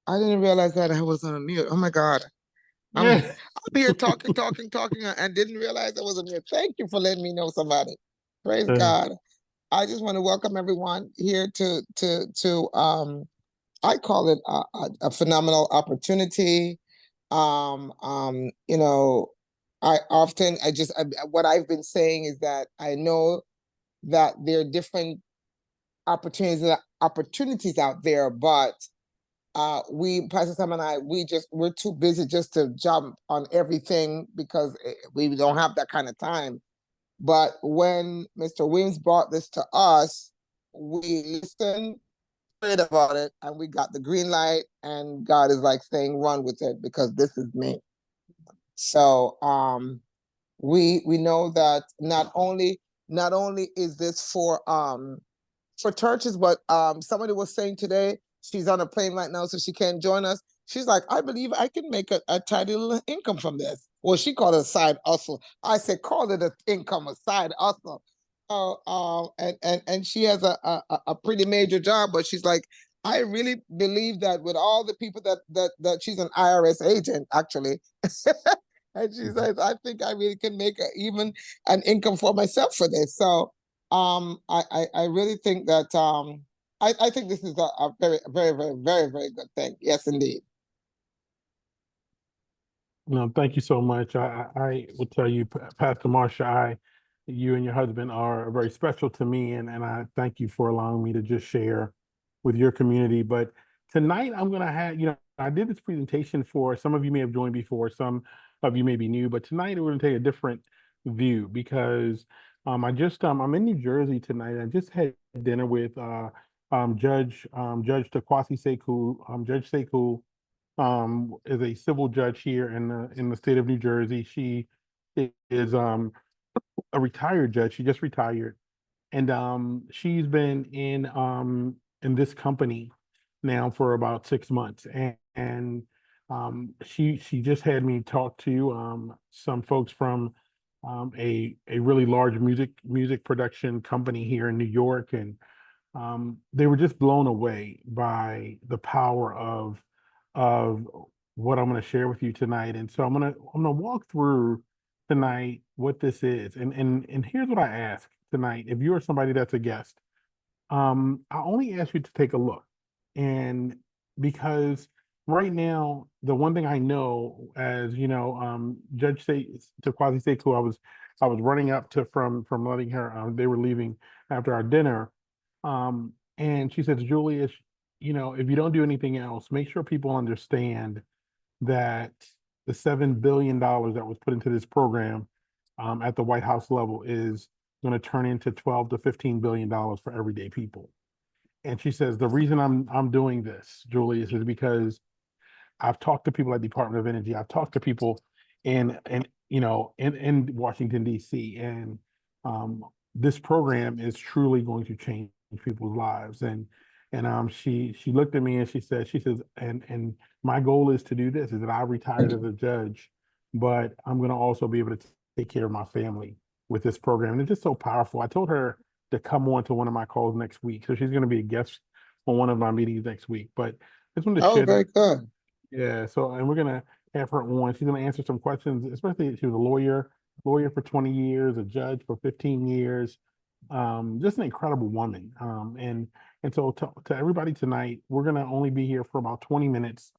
I didn't realize that I was on mute. Oh my God. I'm Yeah. I'm here talking, and didn't realize I was on mute. Thank you for letting me know somebody. Praise God. I just want to welcome everyone here to I call it a phenomenal opportunity. You know, what I've been saying is that I know that there are different opportunities out there, but Pastor Sam and I, we're too busy just to jump on everything because we don't have that kind of time. But when Mr. Weems brought this to us, we listened, prayed about it, and we got the green light. And God is like saying, "Run with it," because this is me. So we know that not only is this for churches, but somebody was saying today she's on a plane right now, so she can't join us. She's like, I believe I can make a tidy little income from this. Well, she called it a side hustle. I said, call it an income, a side hustle. And she has a pretty major job, but she's like, I really believe that with all the people that she's an IRS agent actually, and she says, I think I really can make even an income for myself for this. So I really think that I think this is a very, very, very, very, very good thing. Yes, indeed. No, thank you so much. I will tell you, Pastor Marcia, you and your husband are very special to me, and I thank you for allowing me to just share with your community. But tonight I'm gonna have, I did this presentation for some of you may have joined before, some of you may be new, but tonight we're gonna take a different view because I'm in New Jersey tonight. I just had dinner with Judge Takwasi Sekou, Judge Sekou is a civil judge here in the state of New Jersey. She is a retired judge. She just retired, and she's been in this company now for about 6 months, and she just had me talk to some folks from a really large music production company here in New York, and they were just blown away by the power of what I'm going to share with you tonight. And so I'm gonna walk through tonight what this is. And here's what I ask tonight. If you're somebody that's a guest, I only ask you to take a look. And because right now, the one thing I know, as you know, Judge say to Quasi Sekou, I was running up to from letting her. They were leaving after our dinner, and she says, Julius, if you don't do anything else, make sure people understand that the $7 billion that was put into this program at the White House level is going to turn into 12 to $15 billion for everyday people. And she says the reason I'm doing this, Julius, is because I've talked to people at Department of Energy. I've talked to people in Washington D.C. and this program is truly going to change people's lives. And she looked at me and she says, and my goal is to do this, is that I retired as a judge, but I'm going to also be able to take care of my family with this program. And it's just so powerful. I told her to come on to one of my calls next week. So she's going to be a guest on one of my meetings next week. But I just wanted to Oh, share very that. good. Yeah. So, and we're going to have her on. She's going to answer some questions, especially she was a lawyer for 20 years, a judge for 15 years. Just an incredible woman. And so to everybody tonight, we're going to only be here for about 20 minutes.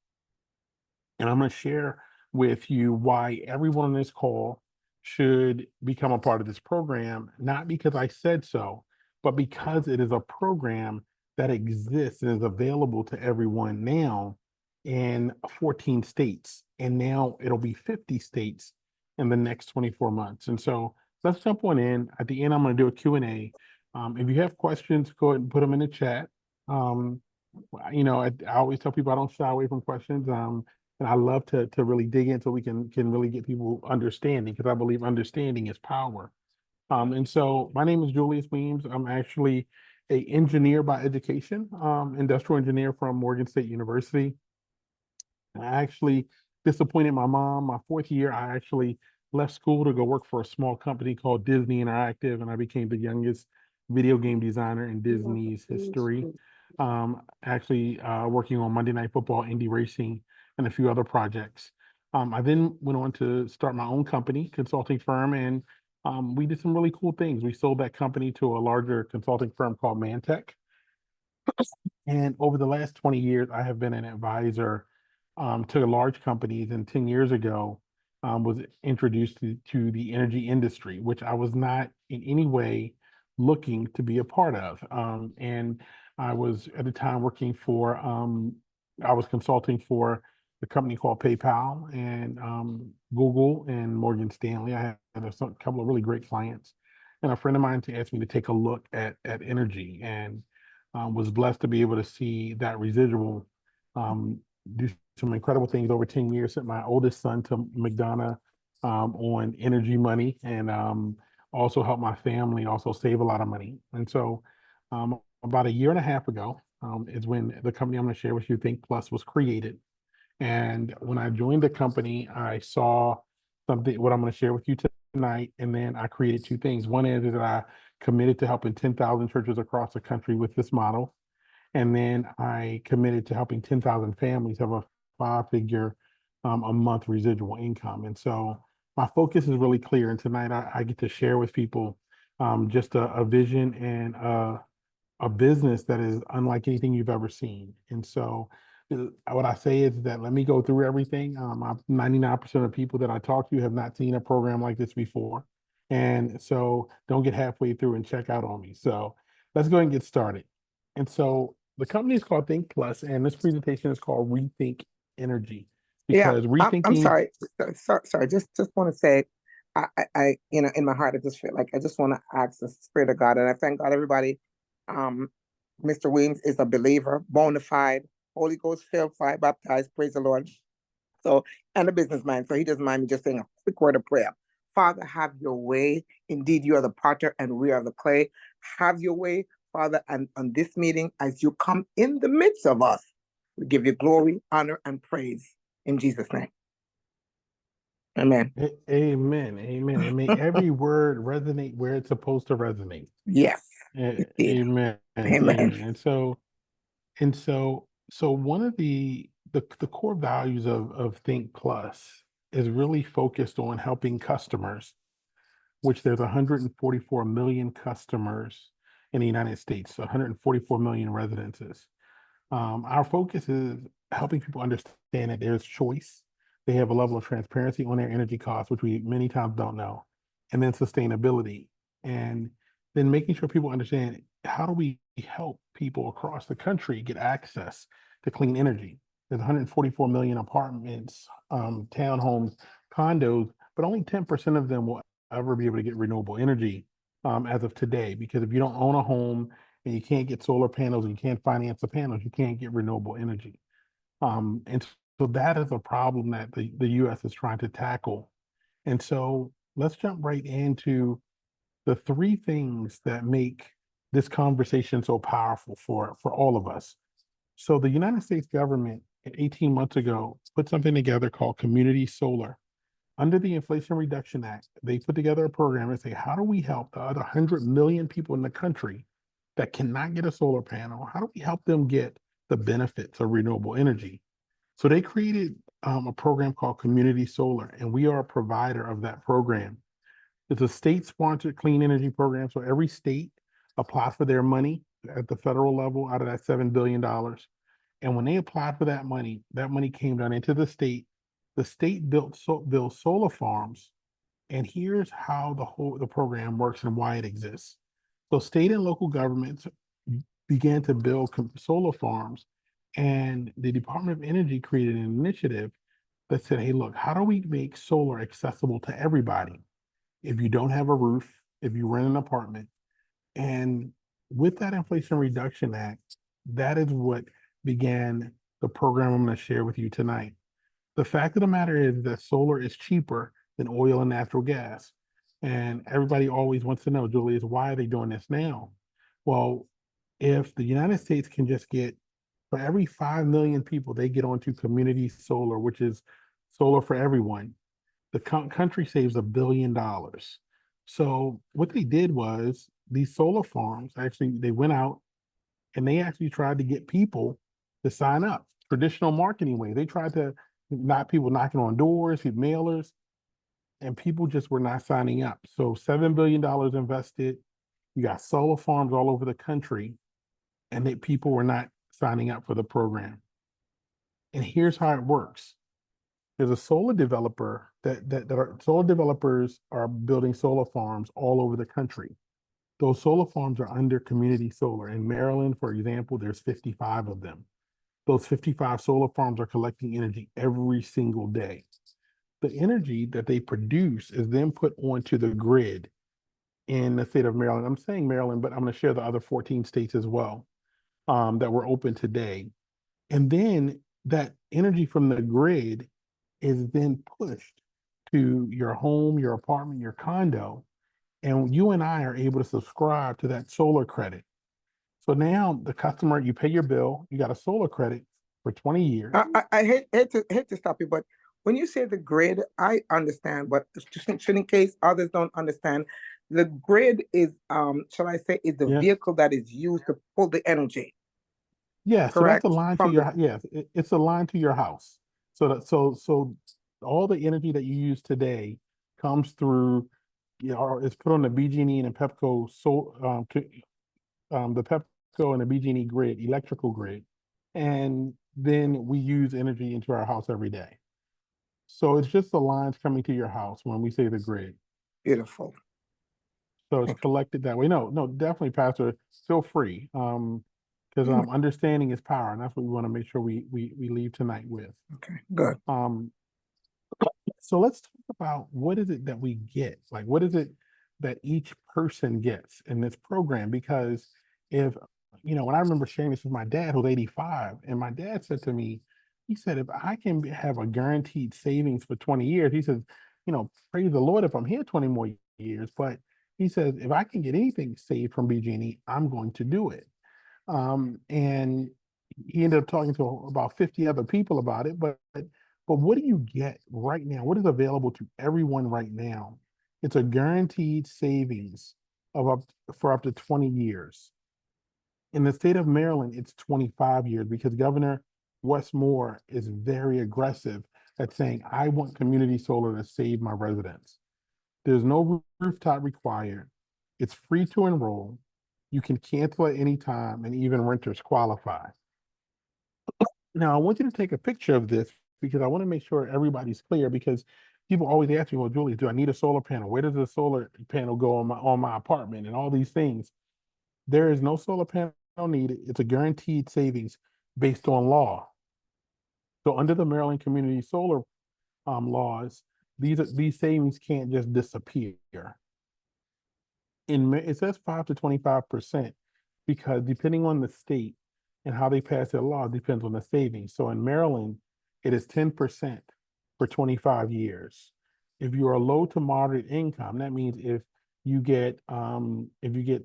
And I'm going to share with you why everyone on this call should become a part of this program, not because I said so, but because it is a program that exists and is available to everyone now in 14 states. And now it'll be 50 states in the next 24 months. And so let's jump on in. At the end, I'm going to do a Q&A. If you have questions, go ahead and put them in the chat. Um, I always tell people I don't shy away from questions. And I love to really dig in so we can really get people understanding because I believe understanding is power. And so my name is Julius Weems. I'm actually a engineer by education, industrial engineer from Morgan State University. I actually disappointed my mom. My fourth year, I actually left school to go work for a small company called Disney Interactive, and I became the youngest video game designer in Disney's history. actually working on Monday Night Football, Indy Racing, and a few other projects. I then went on to start my own company, consulting firm, and we did some really cool things. We sold that company to a larger consulting firm called Mantech. And over the last 20 years, I have been an advisor to large companies. And 10 years ago, was introduced to the energy industry, which I was not in any way looking to be a part of. And I was at the time working for, I was consulting for the company called PayPal and Google and Morgan Stanley. I had a couple of really great clients. And a friend of mine asked me to take a look at energy, and was blessed to be able to see that residual do some incredible things over 10 years. Sent my oldest son to McDonough on energy money, and also helped my family also save a lot of money. And so about a year and a half ago is when the company I'm going to share with you, Think Plus, was created. And when I joined the company, I saw something, what I'm going to share with you tonight. And then I created two things. One is that I committed to helping 10,000 churches across the country with this model. And then I committed to helping 10,000 families have a 5-figure a month residual income. And so my focus is really clear. And tonight I get to share with people just a vision and a business that is unlike anything you've ever seen. And so what I say is that let me go through everything. 99% of people that I talk to have not seen a program like this before. And so don't get halfway through and check out on me. So let's go ahead and get started. And so the company is called Think Plus, and this presentation is called Rethink Energy, Yeah, because I'm rethinking. sorry. Sorry. Just want to say, in my heart, I just feel like I just want to ask the Spirit of God, and I thank God, everybody. Um, Mr. Weems is a believer, bona fide, Holy Ghost filled, fire baptized. Praise the Lord. So, and a businessman. So he doesn't mind me just saying a quick word of prayer. Father, have your way. Indeed, you are the potter and we are the clay. Have your way, Father, and on this meeting, as you come in the midst of us, we give you glory, honor, and praise in Jesus' name. Amen. Amen. Amen. And may every word resonate where it's supposed to resonate. Yes, indeed. Amen. Amen. Amen. And so one of the core values of Think Plus is really focused on helping customers, which there's 144 million customers in the United States, 144 million residences. Our focus is helping people understand that there's choice. They have a level of transparency on their energy costs, which we many times don't know, and then sustainability, and then making sure people understand how do we help people across the country get access to clean energy. There's 144 million apartments, townhomes, condos, but only 10% of them will ever be able to get renewable energy as of today. Because if you don't own a home and you can't get solar panels and you can't finance the panels, you can't get renewable energy. And so that is a problem that the US is trying to tackle. And so let's jump right into the three things that make this conversation so powerful for all of us. So the United States government 18 months ago put something together called Community Solar. Under the Inflation Reduction Act, they put together a program and say, how do we help the other 100 million people in the country that cannot get a solar panel? How do we help them get the benefits of renewable energy? So they created a program called Community Solar, and we are a provider of that program. It's a state-sponsored clean energy program, so every state applies for their money at the federal level out of that $7 billion. And when they applied for that money came down into the state. The state built solar farms, and here's how the program works and why it exists. So state and local governments began to build solar farms, and the Department of Energy created an initiative that said, hey, look, how do we make solar accessible to everybody? If you don't have a roof, if you rent an apartment. And with that Inflation Reduction Act, that is what began the program I'm going to share with you tonight. The fact of the matter is that solar is cheaper than oil and natural gas. And everybody always wants to know, Julius, why are they doing this now? Well, if the United States can just get, for every 5 million people, they get onto community solar, which is solar for everyone, the country saves $1 billion. So what they did was these solar farms, actually, they went out and they actually tried to get people to sign up. Traditional marketing way. They tried to not people knocking on doors, with mailers, and people just were not signing up. So $7 billion invested. You got solar farms all over the country, and people were not signing up for the program. And here's how it works. There's a solar developer solar developers are building solar farms all over the country. Those solar farms are under community solar. In Maryland, for example, there's 55 of them. Those 55 solar farms are collecting energy every single day. The energy that they produce is then put onto the grid in the state of Maryland. I'm saying Maryland, but I'm going to share the other 14 states as well, that were open today. And then that energy from the grid is then pushed to your home, your apartment, your condo, and you and I are able to subscribe to that solar credit. So now the customer, you pay your bill, you got a solar credit for 20 years. I hate to stop you, but when you say the grid, I understand, but just in case others don't understand, the grid is, shall I say, is the Yes. vehicle that is used to pull the energy. Yeah, so that's a Correct? line to your, yes, it's a line to your house. So all the energy that you use today comes through, or is put on the BG&E and Pepco, the Pepco and the BG&E grid, electrical grid, and then we use energy into our house every day. So it's just the lines coming to your house when we say the grid. Beautiful. So it's collected that way. No, definitely, Pastor, feel free. Because understanding is power, and that's what we want to make sure we leave tonight with. Okay, good. So let's talk about what is it that we get? Like, what is it that each person gets in this program? Because if, when I remember sharing this with my dad, who's 85, and my dad said to me, he said, if I can have a guaranteed savings for 20 years, he says, praise the Lord if I'm here 20 more years. But he says, if I can get anything saved from BG&E, I'm going to do it. And he ended up talking to about 50 other people about it. But what do you get right now? What is available to everyone right now? It's a guaranteed savings for up to 20 years. In the state of Maryland, it's 25 years because Governor Wes Moore is very aggressive at saying, I want community solar to save my residents. There's no rooftop required. It's free to enroll. You can cancel at any time, and even renters qualify. Now, I want you to take a picture of this because I want to make sure everybody's clear, because people always ask me, well, Julius, do I need a solar panel? Where does the solar panel go on my apartment and all these things? There is no solar panel needed. It's a guaranteed savings based on law. So under the Maryland Community Solar laws, these savings can't just disappear. It says 5 to 25% because depending on the state and how they pass their law depends on the savings. So in Maryland, it is 10% for 25 years. If you are low to moderate income, that means if you get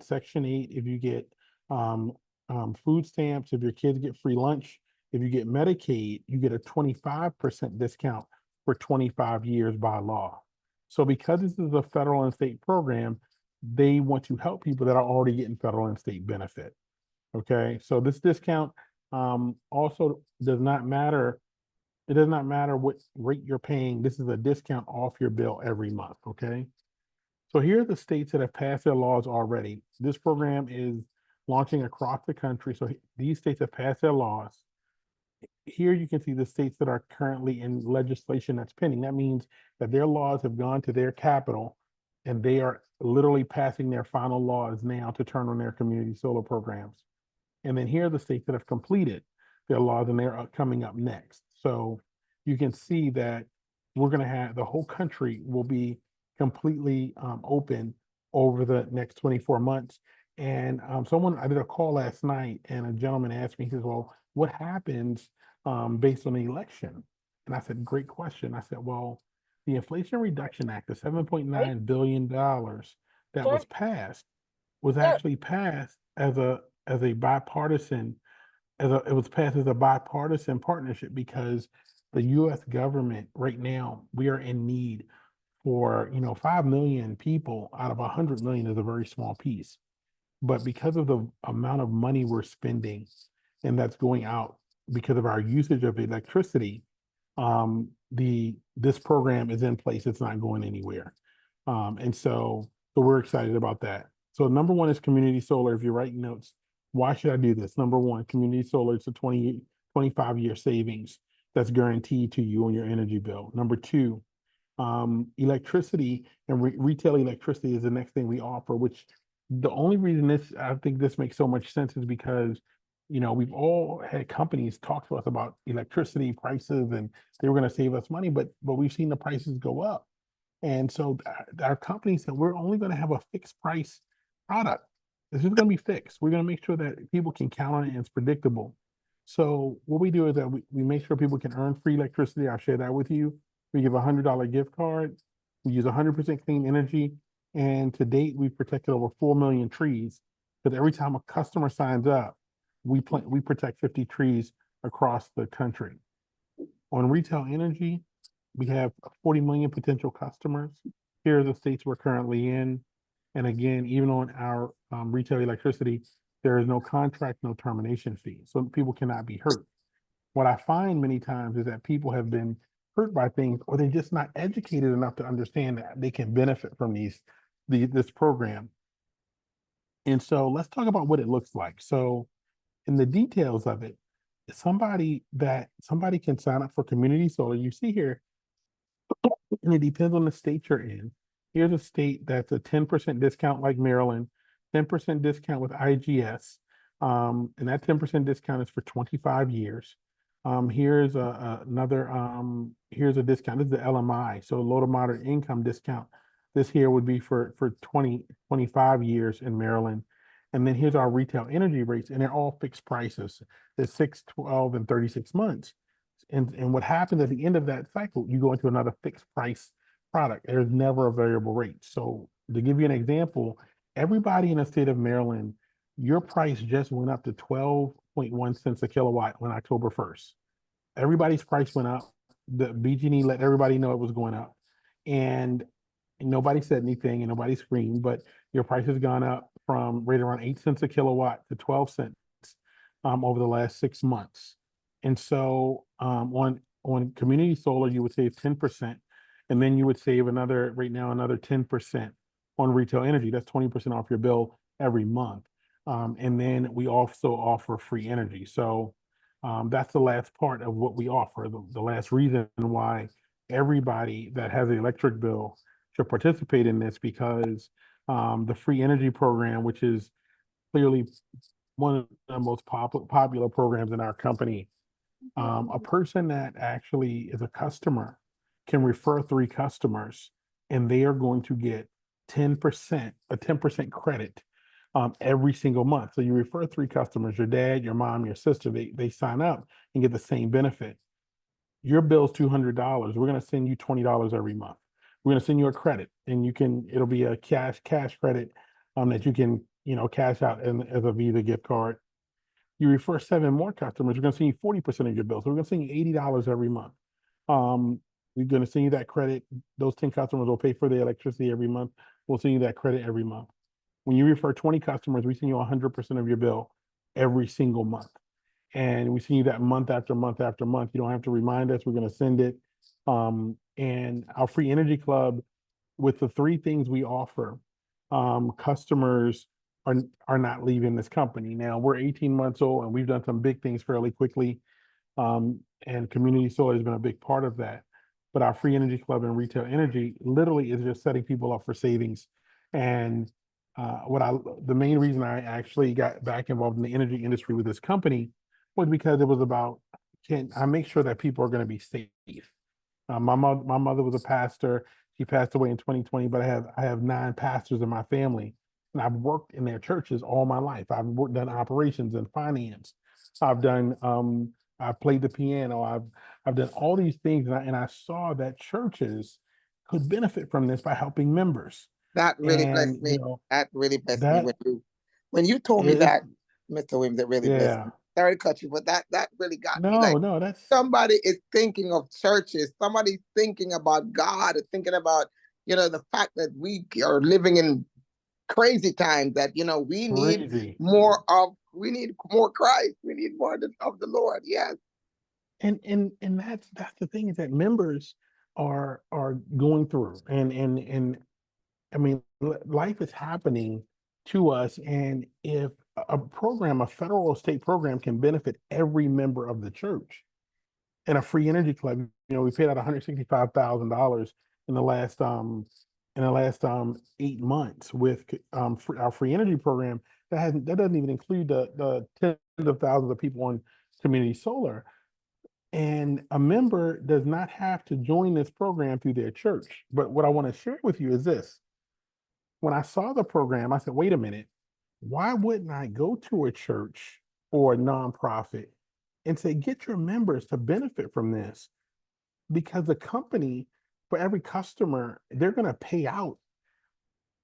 Section 8, if you get food stamps, if your kids get free lunch, if you get Medicaid, you get a 25% discount for 25 years by law. So because this is a federal and state program, they want to help people that are already getting federal and state benefit. Okay, so this discount also does not matter. It does not matter what rate you're paying. This is a discount off your bill every month. Okay, so here are the states that have passed their laws already. This program is launching across the country. So these states have passed their laws. Here you can see the states that are currently in legislation that's pending. That means that their laws have gone to their capital and they are literally passing their final laws now to turn on their community solar programs. And then here are the states that have completed their laws and they're coming up next. So you can see that we're going to have the whole country will be completely open over the next 24 months. And I did a call last night and a gentleman asked me, he says, well, what happens based on the election? And I said, great question. I said, well, the Inflation Reduction Act, the $7.9 billion that was passed, was actually passed as a bipartisan, it was passed as a bipartisan partnership because the U.S. government right now, we are in need for 5 million people out of 100 million is a very small piece. but because of the amount of money we're spending and that's going out because of our usage of electricity, this program is in place. It's not going anywhere. And so we're excited about that. So number one is community solar. If you're writing notes, why should I do this? Number one, community solar, it's a 25-year savings that's guaranteed to you on your energy bill. Number two, electricity and retail electricity is the next thing we offer, which the only reason I think this makes so much sense is because, we've all had companies talk to us about electricity prices and they were going to save us money, but we've seen the prices go up. And so our company said, we're only going to have a fixed price product. This is going to be fixed. We're going to make sure that people can count on it and it's predictable. So what we do is that we make sure people can earn free electricity. I'll share that with you. We give a $100 gift card. We use 100% clean energy. And to date, we've protected over 4 million trees. Because every time a customer signs up, we protect 50 trees across the country. On retail energy, we have 40 million potential customers. Here are the states we're currently in. And again, even on our retail electricity, there is no contract, no termination fee. So people cannot be hurt. What I find many times is that people have been hurt by things, or they're just not educated enough to understand that they can benefit from this program. And so let's talk about what it looks like. So in the details of it, somebody can sign up for community solar. You see here, and it depends on the state you're in. Here's a state that's a 10% discount like Maryland, 10% discount with IGS. And that 10% discount is for 25 years. Here's here's a discount. This is the LMI, so low to moderate income discount. This here would be for 25 years in Maryland. And then here's our retail energy rates, and they're all fixed prices. They're 6, 12, and 36 months. And what happens at the end of that cycle, you go into another fixed price product. There's never a variable rate. So to give you an example, everybody in the state of Maryland, your price just went up to 12.1 cents a kilowatt on October 1st. Everybody's price went up. The BG&E let everybody know it was going up. And nobody said anything and nobody screamed, but your price has gone up from right around 8 cents a kilowatt to 12 cents over the last 6 months. And so on community solar, you would save 10%, and then you would save another 10% on retail energy. That's 20% off your bill every month. And then we also offer free energy. So that's the last part of what we offer, the last reason why everybody that has an electric bill should participate in this, because the free energy program, which is clearly one of the most popular programs in our company, a person that actually is a customer can refer 3 customers and they are going to get a 10% credit every single month. So you refer 3 customers, your dad, your mom, your sister, they sign up and get the same benefit. Your bill's $200. We're going to send you $20 every month. We're going to send you a credit, and it'll be a cash credit that you can, cash out as a Visa gift card. You refer 7 more customers, we're going to send you 40% of your bill. So we're going to send you $80 every month. We're going to send you that credit. Those 10 customers will pay for the electricity every month. We'll send you that credit every month. When you refer 20 customers, we send you 100% of your bill every single month. And we send you that month after month after month. You don't have to remind us, we're going to send it. And our free energy club, with the 3 things we offer, customers are not leaving this company. Now we're 18 months old and we've done some big things fairly quickly. And community solar has been a big part of that. But our free energy club and retail energy literally is just setting people up for savings. And the main reason I actually got back involved in the energy industry with this company was because it was about, can I make sure that people are going to be safe? My mother was a pastor. She passed away in 2020, but I have 9 pastors in my family, and I've worked in their churches all my life. I've done operations and finance. I've played the piano. I've done all these things, and I saw that churches could benefit from this by helping members. That really And blessed me. That really blessed me that when you told me is, that, Mr. Weems. It really blessed yeah. me. Sorry to cut you, but that really got me. Like, No, that's somebody is thinking of churches. Somebody's thinking about God, thinking about the fact that we are living in crazy times that, you know, we need Crazy. we need more Christ. We need more of the Lord. Yes. And that's the thing, is that members are going through, and I mean, life is happening to us, and if a program, a federal or state program, can benefit every member of the church, and a free energy club, we paid out $165,000 in the last 8 months with our free energy program. That doesn't even include the tens of thousands of people on community solar. And a member does not have to join this program through their church. But what I want to share with you is this. When I saw the program, I said, wait a minute, why wouldn't I go to a church or a nonprofit and say, get your members to benefit from this? Because the company, for every customer, they're going to pay out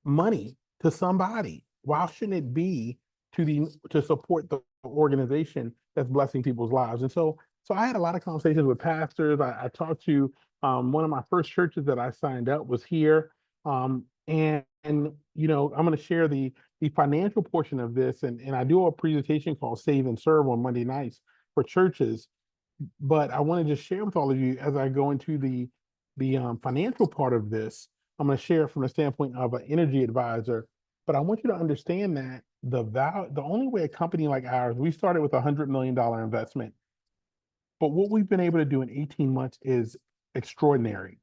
money to somebody. Why shouldn't it be to support the organization that's blessing people's lives? And so I had a lot of conversations with pastors. I talked to one of my first churches that I signed up was here. And I'm going to share the financial portion of this, and I do a presentation called Save and Serve on Monday nights for churches. But I want to just share with all of you, as I go into the financial part of this. I'm going to share from the standpoint of an energy advisor, but I want you to understand that the only way a company like ours, we started with $100 million investment, but what we've been able to do in 18 months is extraordinary.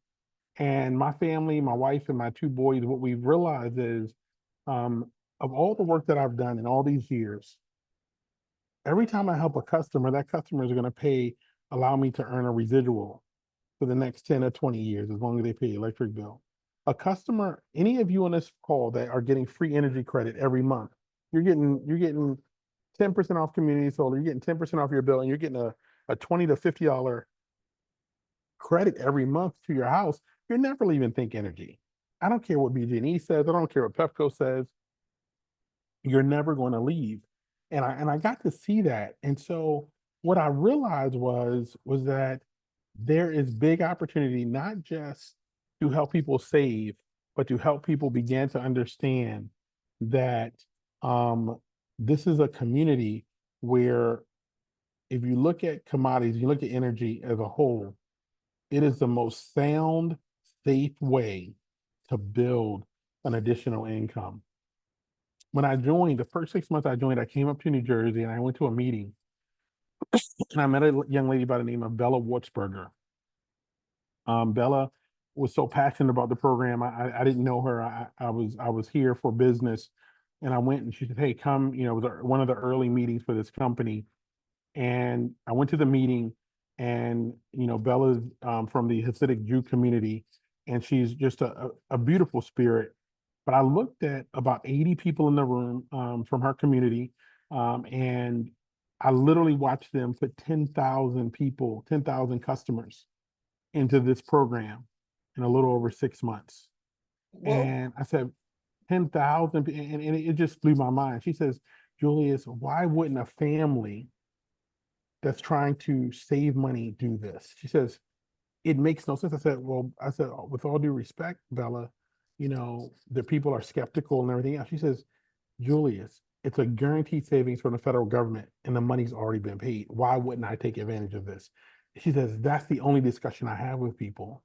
And my family, my wife and my two boys, what we've realized is, of all the work that I've done in all these years, every time I help a customer, that customer is going to allow me to earn a residual for the next 10 or 20 years, as long as they pay electric bill. A customer, any of you on this call that are getting free energy credit every month, you're getting 10% off community solar, you're getting 10% off your bill, and you're getting a $20 to $50 credit every month to your house. You're never leaving Think Energy. I don't care what BG&E says, I don't care what Pepco says, you're never going to leave. And I got to see that. And so what I realized was that there is big opportunity, not just to help people save, but to help people begin to understand that this is a community where, if you look at commodities, you look at energy as a whole, it is the most sound, safe way to build an additional income. When I joined, the first 6 months I joined, I came up to New Jersey and I went to a meeting, and I met a young lady by the name of Bella Wurzberger. Bella was so passionate about the program. I didn't know her. I was here for business, and I went, and she said, "Hey, come." It was one of the early meetings for this company, and I went to the meeting, and Bella's from the Hasidic Jew community, and she's just a beautiful spirit. But I looked at about 80 people in the room from her community, and I literally watched them put 10,000 people, 10,000 customers into this program in a little over 6 months. Well, And I said, 10,000, and it just blew my mind. She says, Julius, why wouldn't a family that's trying to save money do this? She says, it makes no sense. I said, with all due respect, Bella, the people are skeptical and everything else. She says, Julius, it's a guaranteed savings from the federal government and the money's already been paid. Why wouldn't I take advantage of this? She says, that's the only discussion I have with people.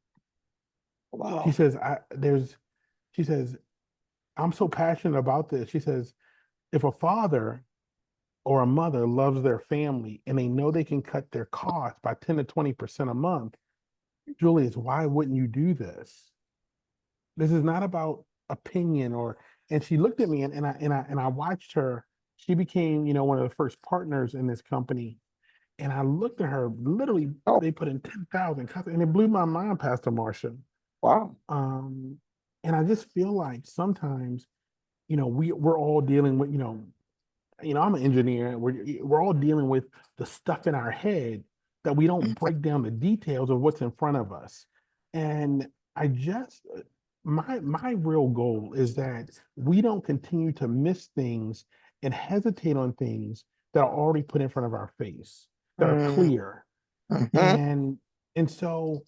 She wow. says, she says, I'm so passionate about this. She says, if a father or a mother loves their family and they know they can cut their costs by 10 to 20% a month, Julius, why wouldn't you do this? This is not about opinion and she looked at me, and I watched her. She became, one of the first partners in this company. And I looked at her, literally, Oh, they put in 10,000 customers, and it blew my mind, Pastor Marcia. wow. Um, and I just feel like sometimes, we're all dealing with, I'm an engineer. We're all dealing with the stuff in our head that we don't break down the details of what's in front of us. And I just my real goal is that we don't continue to miss things and hesitate on things that are already put in front of our face, that are Mm, clear. mhm. And so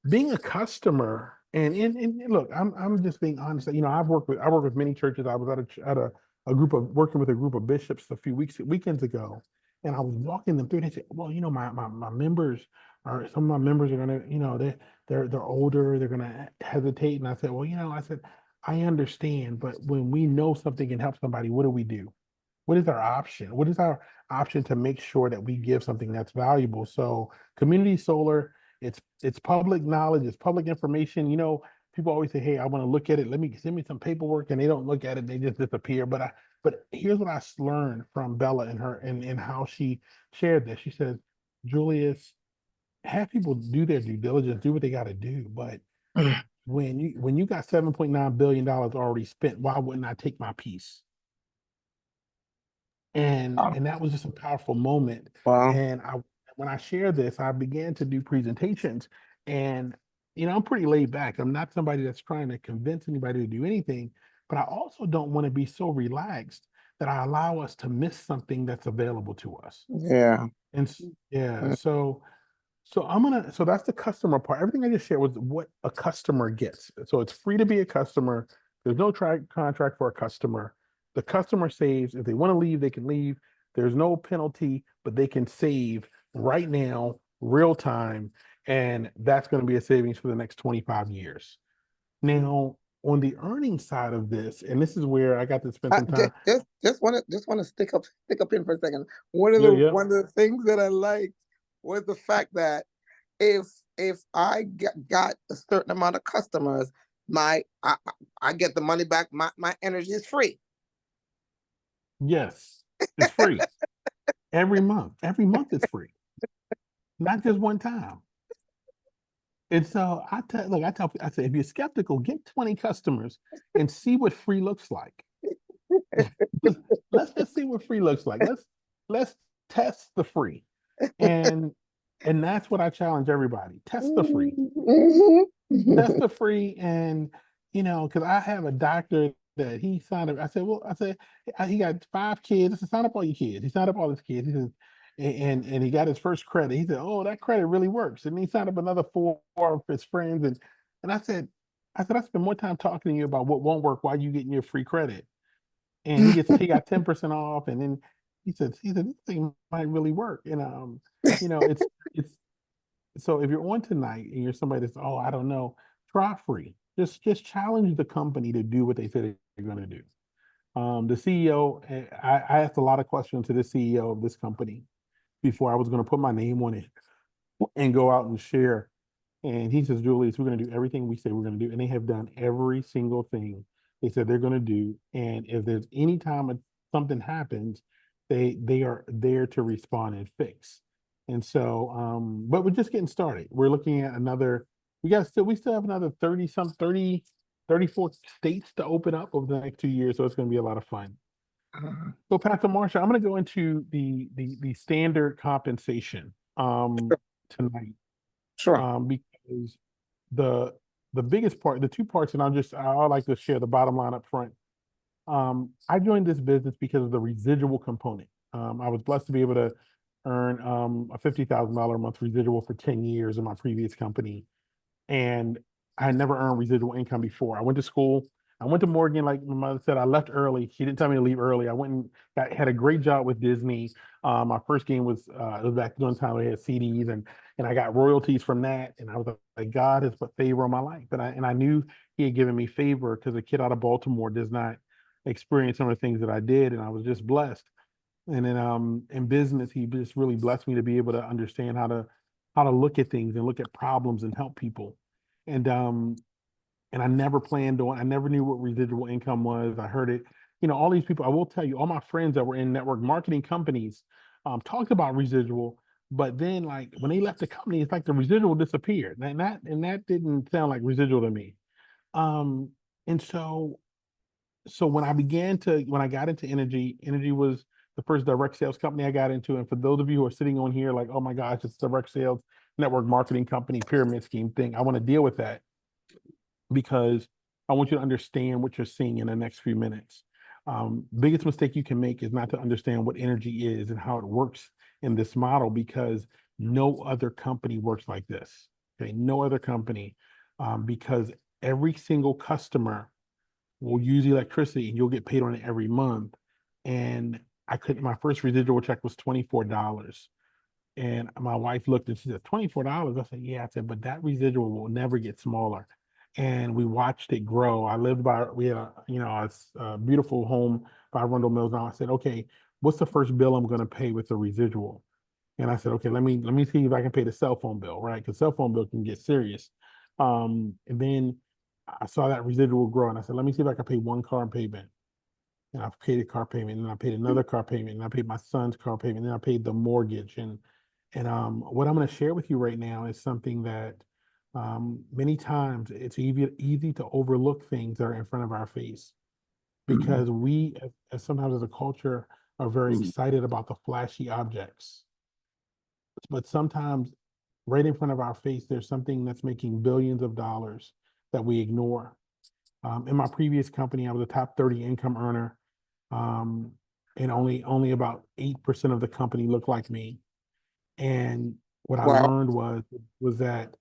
being a customer And look, I'm just being honest. You know, I work with many churches. I was at a group of working with a group of bishops a few weekends ago, and I was walking them through. They said, "Well, you know, my members are some of my members are gonna, you know, they're older. They're gonna hesitate." And I said, "Well, you know, I said I understand, but when we know something can help somebody, what do we do? What is our option? What is our option to make sure that we give something that's valuable?" So community solar, it's public knowledge, it's public information. You know, people always say, "Hey, I want to look at it. Let me send me some paperwork," and they don't look at it, they just disappear. But here's what I learned from Bella and her and how she shared this. She says, Julius, have people do their due diligence, do what they got to do. But when you got $7.9 billion already spent, why wouldn't I take my piece? And that was just a powerful moment. Well, And when I share this, I began to do presentations, and you know, I'm pretty laid back. I'm not somebody that's trying to convince anybody to do anything, but I also don't want to be so relaxed that I allow us to miss something that's available to us. yeah. Yeah, Mm. so that's the customer part. Everything I just shared was what a customer gets. So it's free to be a customer. There's no contract for a customer. The customer saves. If they want to leave, they can leave. There's no penalty, but they can save right now, real time, and that's going to be a savings for the next 25 years. Now, on the earnings side of this, and this is where I got to spend some time. Just want to stick up in for a second. One of Yeah, the yeah. one of the things that I liked was the fact that if I got a certain amount of customers, I get the money back. My energy is free. Yes, it's free every month. Every month it's free, not just one time. And so I tell people, I say, if you're skeptical, get 20 customers and see what free looks like. Just, let's just see what free looks like. Let's test the free. And and that's what I challenge everybody. Test the free. Mhm, Test mhm. the free. And you know, because I have a doctor that he signed up. I said, he got 5 kids. I said, sign up all your kids. He signed up all his kids. He says, and he got his first credit. He said, "Oh, that credit really works." And he signed up another four of his friends. And I said, I spend more time talking to you about what won't work while you getting your free credit. And he got 10% off. And then he said, this thing might really work. And you know, it's so if you're on tonight and you're somebody that's, oh, I don't know, try free. Just challenge the company to do what they said they're going to do. The CEO, I asked a lot of questions to the CEO of this company before I was going to put my name on it and go out and share. And he says, Julius, we're going to do everything we say we're going to do. And they have done every single thing they said they're going to do. And if there's any time something happens, they are there to respond and fix. And so, but we're just getting started. We're looking at we still have another 34 states to open up over the next 2 years. So it's going to be a lot of fun. So Pastor Marsha, I'm going to go into the standard compensation tonight, Sure. because the the biggest part, the two parts, and I like to share the bottom line up front. I joined this business because of the residual component. I was blessed to be able to earn a $50,000 a month residual for 10 years in my previous company, and I had never earned residual income before. I went to school. I went to Morgan, like my mother said. I left early. She didn't tell me to leave early. I went and had a great job with Disney. My first game was it was back during the time we had CDs, and I got royalties from that. And I was like, God has put favor on my life, and I knew He had given me favor because a kid out of Baltimore does not experience some of the things that I did, and I was just blessed. And then in business, He just really blessed me to be able to understand how to look at things and look at problems and help people. And I never planned on, I never knew what residual income was. I heard it, you know, all these people, I will tell you, all my friends that were in network marketing companies talked about residual, but then like when they left the company, it's like the residual disappeared. And that didn't sound like residual to me. Um, and so when I got into energy was the first direct sales company I got into. And for those of you who are sitting on here, like, oh my gosh, it's direct sales, network marketing company, pyramid scheme thing. I want to deal with that because I want you to understand what you're seeing in the next few minutes. Biggest mistake you can make is not to understand what energy is and how it works in this model, because no other company works like this. Okay, no other company, because every single customer will use electricity and you'll get paid on it every month. And my first residual check was $24. And my wife looked and she said, $24? I said, yeah. I said, but that residual will never get smaller. And we watched it grow. We had a beautiful home by Arundel Mills. Now I said, okay, what's the first bill I'm going to pay with the residual? And I said, okay, let me see if I can pay the cell phone bill, right? Because cell phone bill can get serious. And then I saw that residual grow, and I said, let me see if I can pay one car payment. And I paid a car payment, and I paid another car payment, and I paid my son's car payment, and then I paid the mortgage. And what I'm going to share with you right now is something that many times it's easy to overlook things that are in front of our face because we, as sometimes as a culture, are very excited about the flashy objects. But sometimes right in front of our face, there's something that's making billions of dollars that we ignore. In my previous company, I was a top 30 income earner, and only about 8% of the company looked like me. And what I Wow. learned was that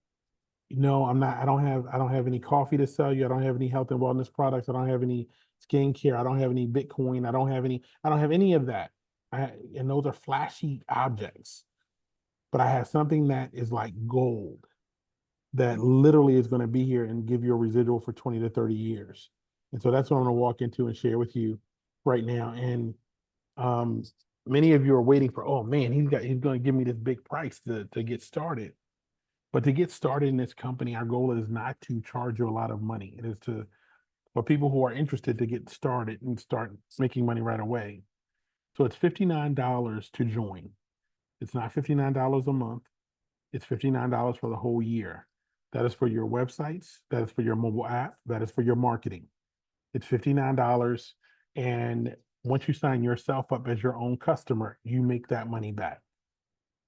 no, I don't have any coffee to sell you. I don't have any health and wellness products. I don't have any skincare. I don't have any Bitcoin. I don't have any of that. And those are flashy objects. But I have something that is like gold that literally is going to be here and give you a residual for 20 to 30 years. And so that's what I'm going to walk into and share with you right now. And um, many of you are waiting for, oh man, he's going to give me this big price to get started. But to get started in this company, our goal is not to charge you a lot of money. It is for people who are interested to get started and start making money right away. So it's $59 to join. It's not $59 a month. It's $59 for the whole year. That is for your websites. That is for your mobile app. That is for your marketing. It's $59. And once you sign yourself up as your own customer, you make that money back.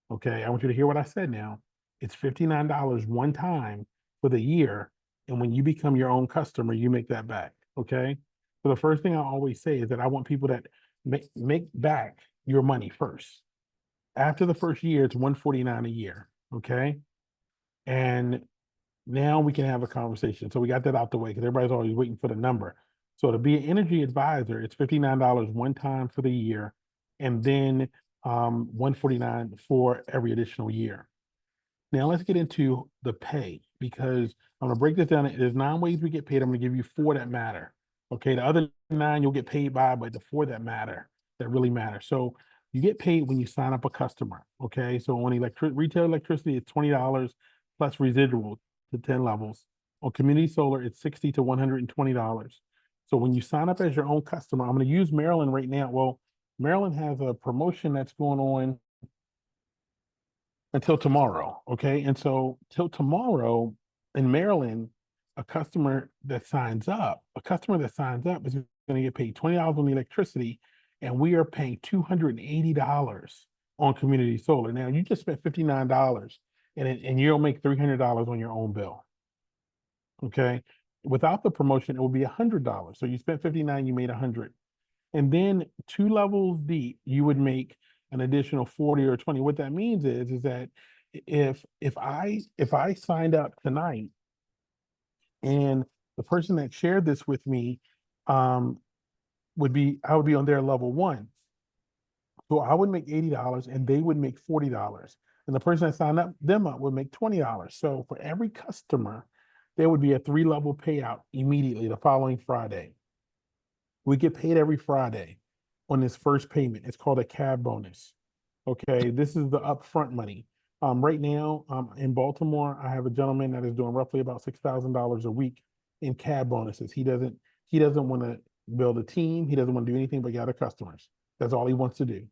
Okay. I want you to hear what I said now. It's $59 one time for the year. And when you become your own customer, you make that back. Okay. So the first thing I always say is that I want people that make back your money first. After the first year, it's $149 a year. Okay. And now we can have a conversation. So we got that out the way because everybody's always waiting for the number. So to be an energy advisor, it's $59 one time for the year, and then 149 for every additional year. Now let's get into the pay because I'm gonna break this down. There's 9 ways we get paid. I'm gonna give you 4 that matter. Okay, the other 9 you'll get paid by, but the 4 that matter, that really matter. So you get paid when you sign up a customer. Okay, so on retail electricity, it's $20 plus residual to 10 levels. On community solar, it's $60 to $120. So when you sign up as your own customer, I'm gonna use Maryland right now. Well, Maryland has a promotion that's going on until tomorrow. Okay. And so till tomorrow in Maryland, a customer that signs up is going to get paid $20 on the electricity, and we are paying $280 on community solar. Now you just spent $59 and you'll make $300 on your own bill. Okay. Without the promotion, it will be $100. So you spent 59, you made 100. And then 2 levels deep, you would make an additional 40 or 20. What that means is that if I signed up tonight and the person that shared this with me um I would be on their level 1. So I would make $80 and they would make $40. And the person that signed them up would make $20. So for every customer, there would be a 3-level payout immediately the following Friday. We get paid every Friday on this first payment. It's called a cab bonus. Okay, this is the upfront money. Right now, in Baltimore, I have a gentleman that is doing roughly about $6,000 a week in cab bonuses. He doesn't want to build a team. He doesn't want to do anything but gather customers. That's all he wants to do.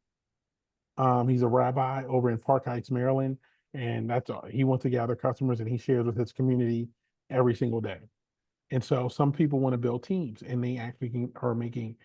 He's a rabbi over in Park Heights, Maryland, and that's all. He wants to gather customers, and he shares with his community every single day. And so some people want to build teams, and they actually are making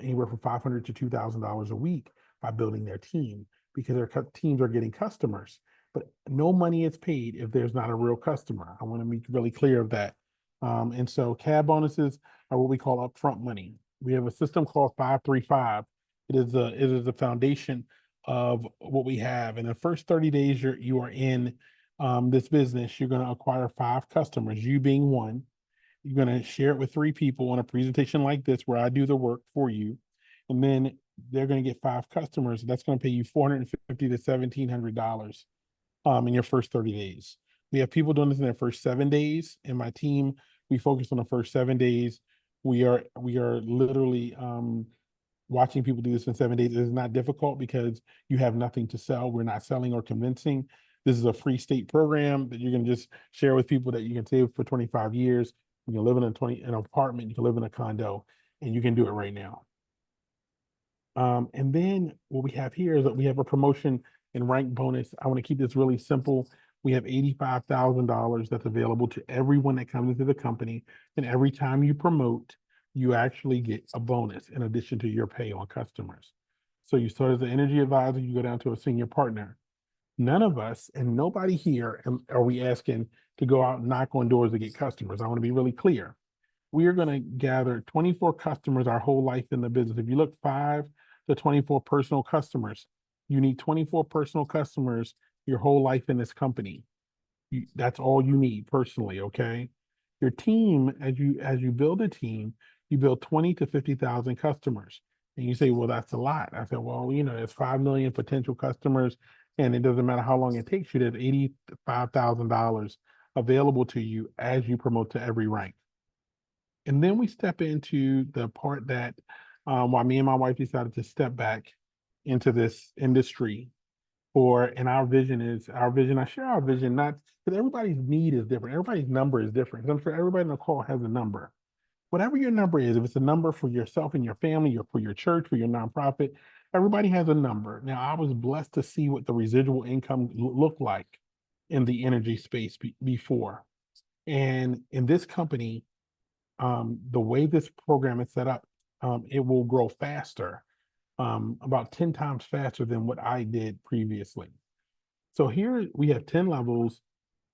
anywhere from $500 to $2,000 a week by building their team because their teams are getting customers. But no money is paid if there's not a real customer. I want to be really clear of that. And so cab bonuses are what we call upfront money. We have a system called 535. It is the foundation of what we have. In the first 30 days you are in this business, you're going to acquire 5 customers, you being one. You're going to share it with 3 people on a presentation like this where I do the work for you. And then they're going to get 5 customers. That's going to pay you $450 to $1,700 in your first 30 days. We have people doing this in their first 7 days. And my team, we focus on the first 7 days. We are literally watching people do this in 7 days. It is not difficult because you have nothing to sell. We're not selling or convincing. This is a free state program that you're going to just share with people that you can save for 25 years. You can live in an apartment, you can live in a condo, and you can do it right now. And then what we have here is that we have a promotion and rank bonus. I want to keep this really simple. We have $85,000 that's available to everyone that comes into the company. And every time you promote, you actually get a bonus in addition to your pay on customers. So you start as an energy advisor, you go down to a senior partner. None of us and nobody here are we asking to go out and knock on doors to get customers. I want to be really clear. We are going to gather 24 customers our whole life in the business. If you look 5 to 24 personal customers, you need 24 personal customers your whole life in this company. That's all you need personally, okay? Your team, as you build a team, you build 20 to 50,000 customers. And you say, well, that's a lot. I said, well, there's 5 million potential customers, and it doesn't matter how long it takes you. There's $85,000 available to you as you promote to every rank. And then we step into the part that why me and my wife decided to step back into this industry and our vision, I share our vision, not because everybody's need is different. Everybody's number is different. 'Cause I'm sure everybody in the call has a number. Whatever your number is, if it's a number for yourself and your family, or for your church, for your nonprofit, everybody has a number. Now, I was blessed to see what the residual income looked like in the energy space before. And in this company, the way this program is set up, it will grow faster, about 10 times faster than what I did previously. So here we have 10 levels.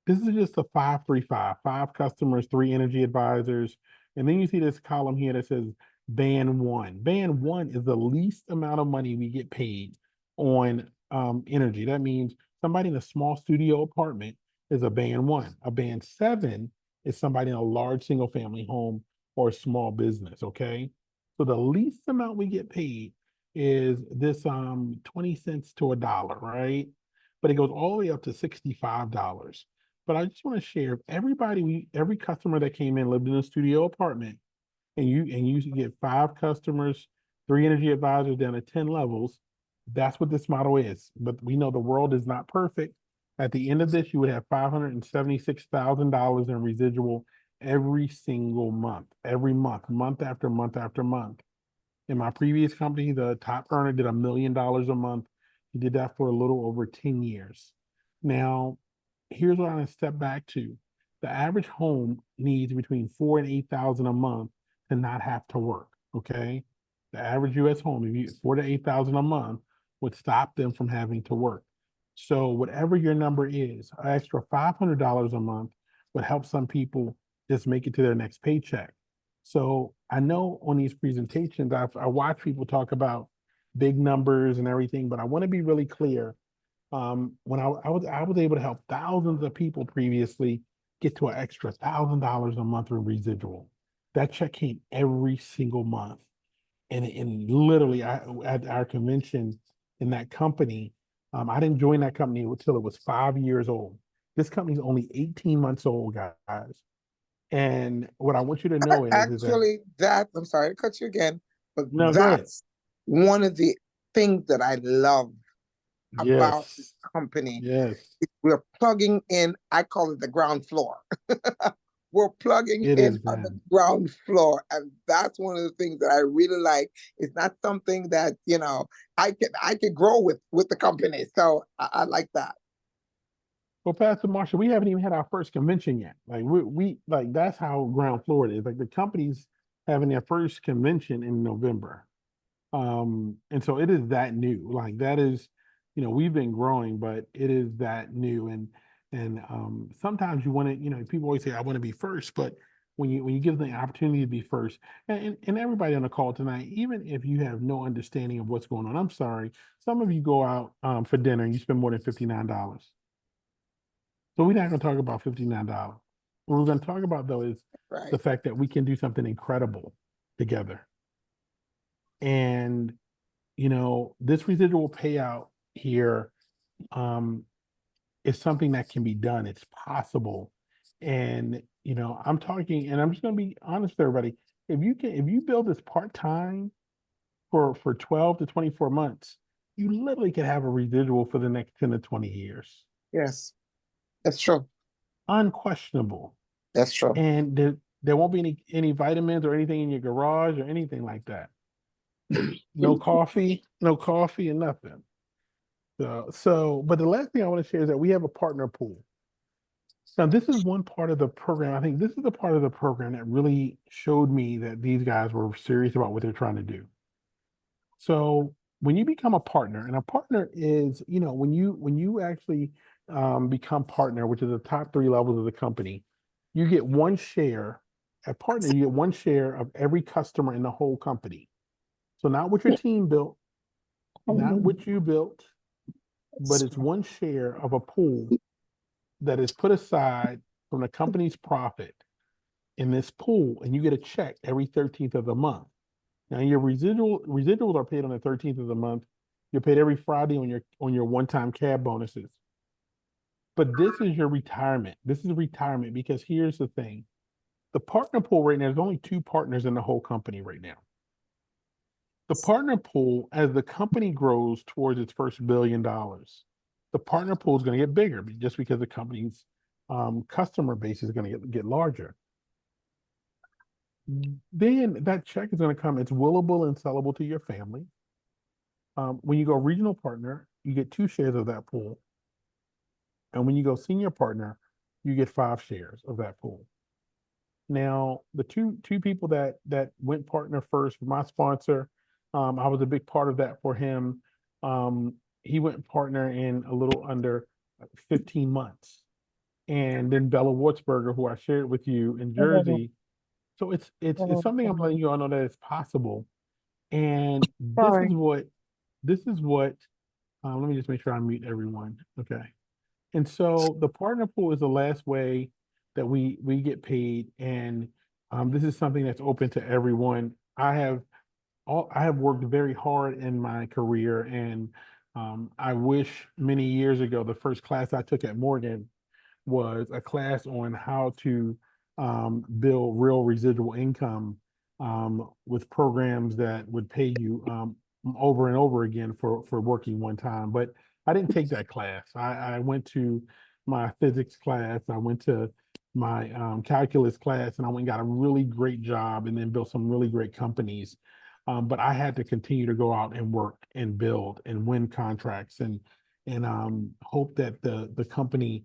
This is just a 5-3-5, 5 customers, 3 energy advisors. And then you see this column here that says band 1. Band 1 is the least amount of money we get paid on energy. That means somebody in a small studio apartment is a band 1. A band 7 is somebody in a large single family home or a small business, okay? So the least amount we get paid is this 20 cents to $1, right? But it goes all the way up to $65. But I just want to share, every customer that came in lived in a studio apartment, and you get 5 customers, 3 energy advisors down to 10 levels. That's what this model is. But we know the world is not perfect. At the end of this, you would have $576,000 in residual every single month, month after month after month. In my previous company, the top earner did $1 million a month. He did that for a little over 10 years. Now, here's what I'm going to step back to. The average home needs between 4,000 and 8,000 a month to not have to work. Okay, the average U.S. home, if you 4,000 to 8,000 a month, would stop them from having to work. So whatever your number is, an extra $500 a month would help some people just make it to their next paycheck. So I know on these presentations, I watch people talk about big numbers and everything, but I want to be really clear. When I was able to help thousands of people previously get to an extra $1,000 a month in residual. That check came every single month. And literally at our convention in that company, I didn't join that company until it was 5 years old. This company's only 18 months old, guys. And what I want you to know is that, Actually, I'm sorry to cut you again, but no, go ahead. that's one of the things that I love about Yes, this company. yes, We're plugging in, I call it the ground floor. We're plugging it in is, on the man. ground floor. And that's one of the things that I really like. It's not something that, I could grow with the company. So I like that. Well, Pastor Marshall, we haven't even had our first convention yet. Like we like that's how ground floor it is. Like the company's having their first convention in November. And so it is that new. Like that is, we've been growing, but it is that new. And sometimes you want to, people always say, I want to be first, but when you give them the opportunity to be first, and everybody on the call tonight, even if you have no understanding of what's going on, I'm sorry, some of you go out for dinner and you spend more than $59. So we're not gonna talk about $59. What we're going to talk about though is Right. the fact that we can do something incredible together. And, you know, this residual payout here um, is something that can be done. It's possible. And, you know, I'm talking, and I'm just going to be honest with everybody. If you build this part-time for 12 to 24 months, you literally can have a residual for the next 10 to 20 years. Yes, that's true. Unquestionable. That's true. And there won't be any vitamins or anything in your garage or anything like that. No coffee, and nothing. But the last thing I want to share is that we have a partner pool. Now, this is one part of the program. I think this is the part of the program that really showed me that these guys were serious about what they're trying to do. So when you become a partner, and a partner is, you know, when you actually become partner, which is the top 3 levels of the company, you get one share. At partner, you get one share of every customer in the whole company. So not what your team built, not what you built, but it's one share of a pool that is put aside from the company's profit in this pool, and you get a check every 13th of the month. Now your residuals are paid on the 13th of the month. You're paid every Friday on your one-time cab bonuses. But this is your retirement. This is retirement because here's the thing. The partner pool right now, there's only 2 partners in the whole company right now. The partner pool, as the company grows towards its first $1 billion, the partner pool is going to get bigger just because the company's customer base is going to get larger. Then that check is going to come. It's willable and sellable to your family. When you go regional partner, you get 2 shares of that pool. And when you go senior partner, you get 5 shares of that pool. Now, the two people that went partner first, my sponsor, I was a big part of that for him. He went partner in a little under 15 months. And then Bella Wurzberger, who I shared with you in Jersey. So it's something I'm letting you all know that it's possible. And this is what let me just make sure I mute everyone. Okay. And so the partner pool is the last way that we get paid. And this is something that's open to everyone. I have worked very hard in my career, and I wish many years ago the first class I took at Morgan was a class on how to build real residual income with programs that would pay you over and over again for working one time. But I didn't take that class. I went to my physics class. I went to my calculus class, and I went and got a really great job and then built some really great companies. But I had to continue to go out and work and build and win contracts and hope that the company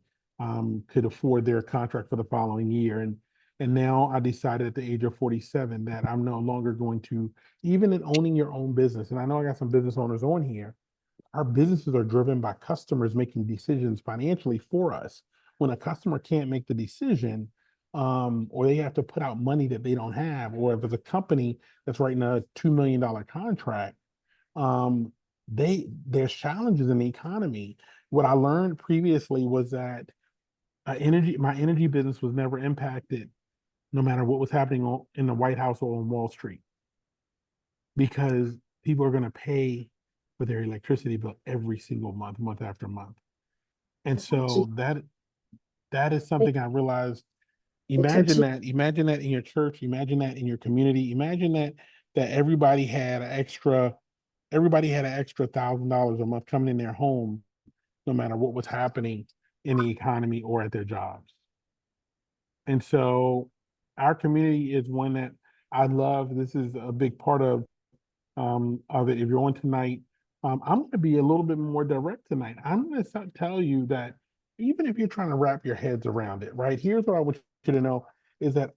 could afford their contract for the following year. And now I decided at the age of 47 that I'm no longer going to, even in owning your own business. And I know I got some business owners on here. Our businesses are driven by customers making decisions financially for us. When a customer can't make the decision, or they have to put out money that they don't have, or if it's a company that's writing a $2 million contract, there's challenges in the economy. What I learned previously was that my energy business was never impacted, no matter what was happening in the White House or on Wall Street, because people are going to pay for their electricity bill every single month, month after month. And so that is something I realized. Imagine that in your church, imagine that in your community, imagine that everybody had an extra $1,000 a month coming in their home, no matter what was happening in the economy or at their jobs. And so our community is one that I love. This is a big part of it. If you're on tonight, I'm going to be a little bit more direct tonight. I'm going to tell you that even if you're trying to wrap your heads around it, right? Here's what I want you to know is that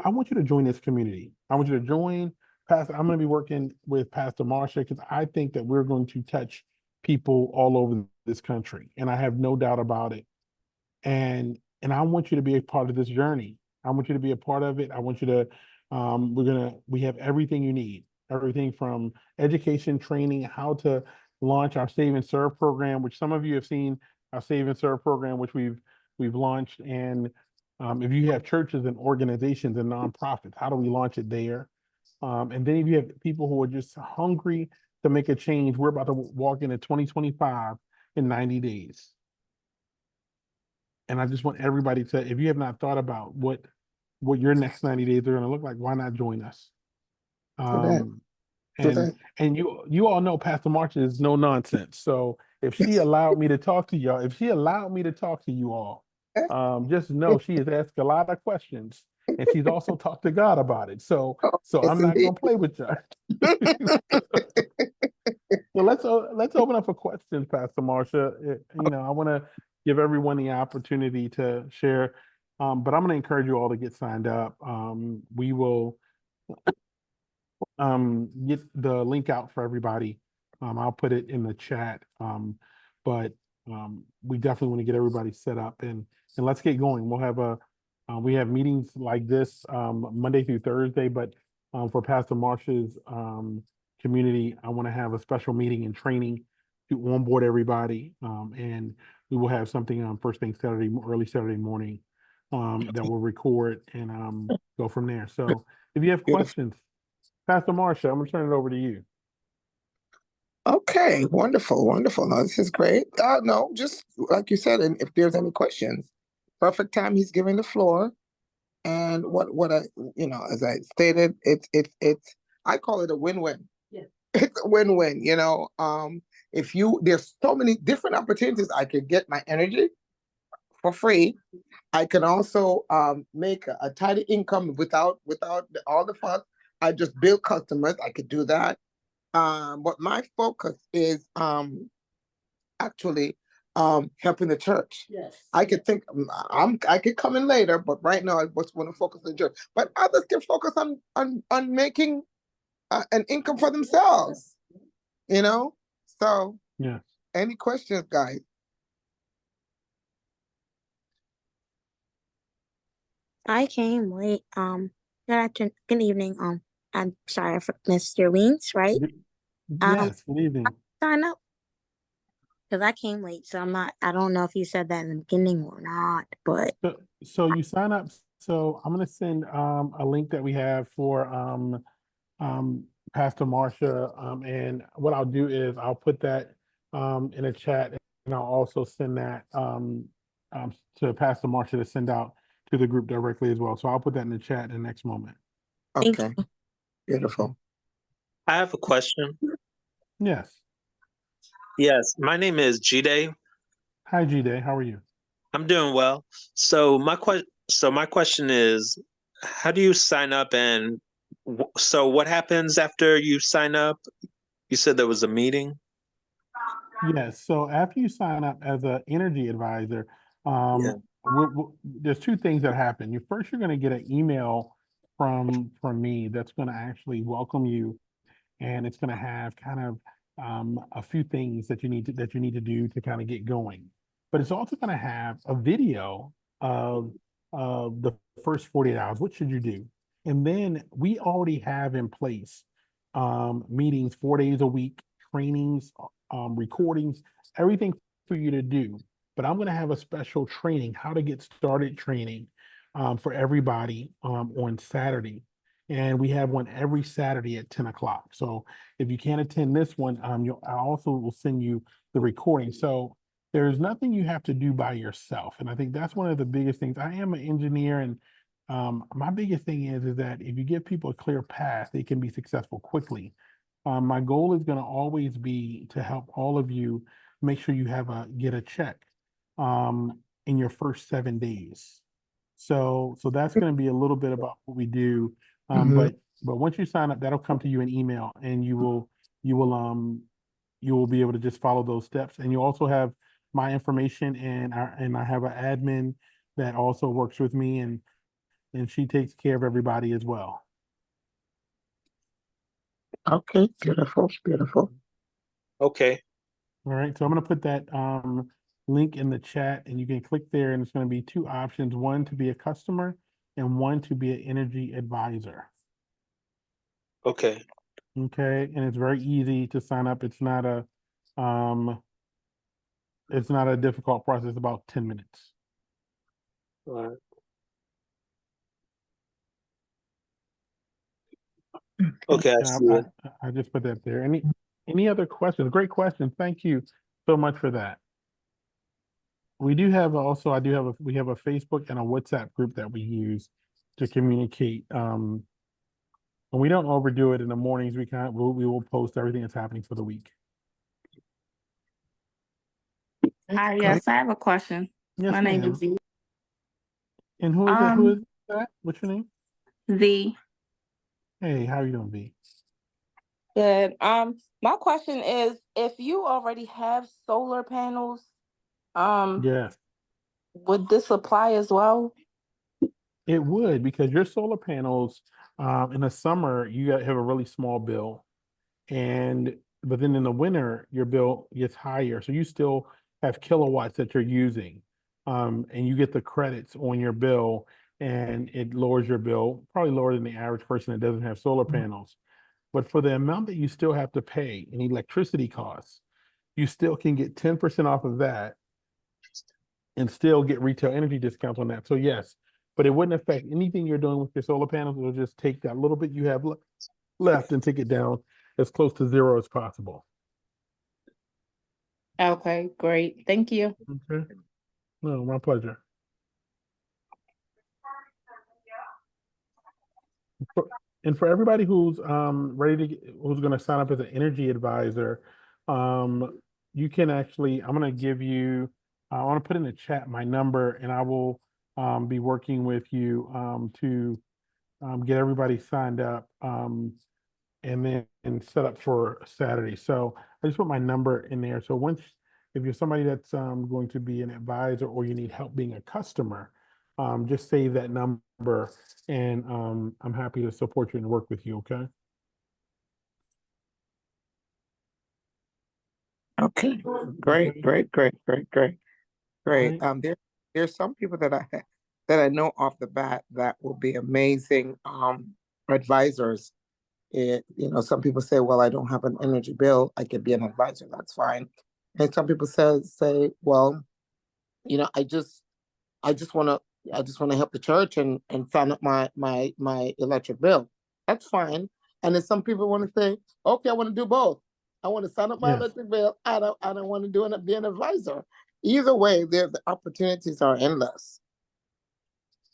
I want you to join this community. I want you to join Pastor. I'm going to be working with Pastor Marcia because I think that we're going to touch people all over this country, and I have no doubt about it. And I want you to be a part of this journey. I want you to be a part of it. I want you to, we have everything you need, everything from education, training, how to launch our Save and Serve program, which some of you have seen our Save and Serve program, which we've launched. And If you have churches and organizations and nonprofits, how do we launch it there? And then if you have people who are just hungry to make a change, we're about to walk into 2025 in 90 days. And I just want everybody to, if you have not thought about what your next 90 days are going to look like, why not join us? Do that. Do And that. you all know Pastor Marcia is no nonsense. So if she allowed me to talk to y'all, if she allowed me to talk to you all, just know she has asked a lot of questions, and she's also talked to God about it. So Oh, so yes, I'm not indeed. gonna play with y'all. So let's open up for questions, Pastor Marcia. I want to give everyone the opportunity to share, but I'm going to encourage you all to get signed up. We will get the link out for everybody. I'll put it in the chat. But we definitely want to get everybody set up and let's get going. We have meetings like this Monday through Thursday, but for Pastor Marcia's community, I want to have a special meeting and training to onboard everybody. And we will have something on first thing early Saturday morning that we'll record and go from there. So if you have Beautiful. questions, Pastor Marcia, I'm gonna turn it over to you. Okay, wonderful, wonderful. No, this is great. No, just like you said, and if there's any questions, perfect time he's giving the floor. And what I, as I stated, it's I call it a win-win. Yeah. It's a win-win, if there's so many different opportunities. I could get my energy for free. I can also make a tidy income without all the fuss. I just build customers. I could do that. But my focus is actually helping the church. Yes. I could think I could come in later, but right now I just want to focus on the church. But others can focus on making an income for themselves. So Yeah. any questions, guys? I came late. Good evening. I'm sorry for Mr. Weems, right? Yes, good evening. Sign up because I came late, so I don't know if you said that in the beginning or not, but So you sign up. So I'm gonna send a link that we have for Pastor Marcia. And what I'll do is I'll put that in a chat, and I'll also send that to Pastor Marcia to send out to the group directly as well. So I'll put that in the chat in the next moment. thank Okay, you. beautiful. I have a question. Yes. Yes, my name is G-Day. Hi, G-Day. How are you? I'm doing well. So my question is, how do you sign up, and so what happens after you sign up? You said there was a meeting. Yes. So after you sign up as an energy advisor, Yeah. there's two things that happen. You're going to get an email from me that's going to actually welcome you, and it's going to have kind of a few things that you need to do to kind of get going. But it's also going to have a video of the first 48 hours. What should you do? And then we already have in place meetings 4 days a week, trainings, recordings, everything for you to do. But I'm going to have a special training, how to get started training for everybody on Saturday. And we have one every Saturday at 10 o'clock. So if you can't attend this one, I also will send you the recording. So there's nothing you have to do by yourself. And I think that's one of the biggest things. I am an engineer, and my biggest thing is that if you give people a clear path, they can be successful quickly. My goal is going to always be to help all of you make sure you get a check in your first 7 days. So that's going to be a little bit about what we do. But once you sign up, that'll come to you in email, and you will be able to just follow those steps. And you also have my information, and I have an admin that also works with me, and she takes care of everybody as well. Okay, beautiful, beautiful. Okay. All right, so I'm going to put that link in the chat, and you can click there, and it's going to be two options: one to be a customer, and one to be an energy advisor. Okay. Okay, and it's very easy to sign up. It's not a difficult process. About 10 minutes. All right. Okay, I Yeah, see it. I just put that there. Any other questions? Great question. Thank you so much for that. We do have also, we have a Facebook and a WhatsApp group that we use to communicate. And we don't overdo it in the mornings. We will post everything that's happening for the week. Hi, Great. yes, I have a question. Yes, My name ma'am. is Z. And who is that? Who is that? What's your name? Z. Hey, how are you doing, V? Good. My question is, if you already have solar panels, Yes, would this apply as well? it would, because your solar panels, in the summer, have a really small bill. But then in the winter, your bill gets higher. So you still have kilowatts that you're using. And you get the credits on your bill, and it lowers your bill, probably lower than the average person that doesn't have solar panels. But for the amount that you still have to pay in electricity costs, you still can get 10% off of that and still get retail energy discounts on that. So yes, but it wouldn't affect anything you're doing with your solar panels. It'll just take that little bit you have left and take it down as close to zero as possible. Okay, great. Thank you. Okay. No, my pleasure. And for everybody who's who's going to sign up as an energy advisor, you can actually, I'm going to give you, I want to put in the chat my number, and I will be working with you to get everybody signed up and then set up for Saturday. So I just put my number in there. So if you're somebody that's going to be an advisor, or you need help being a customer, just save that number, and I'm happy to support you and work with you. Okay. Okay, great, Okay. great, great, great, great, great. Right. There's some people that I know off the bat that will be amazing advisors. Some people say, well, I don't have an energy bill, I could be an advisor, that's fine. And some people say, well, I just want to help the church and sign up my electric bill. That's fine. And then some people want to say, okay, I want to do both. I want to sign up my Yes. electric bill. I don't want to be an advisor. Either way, the opportunities are endless.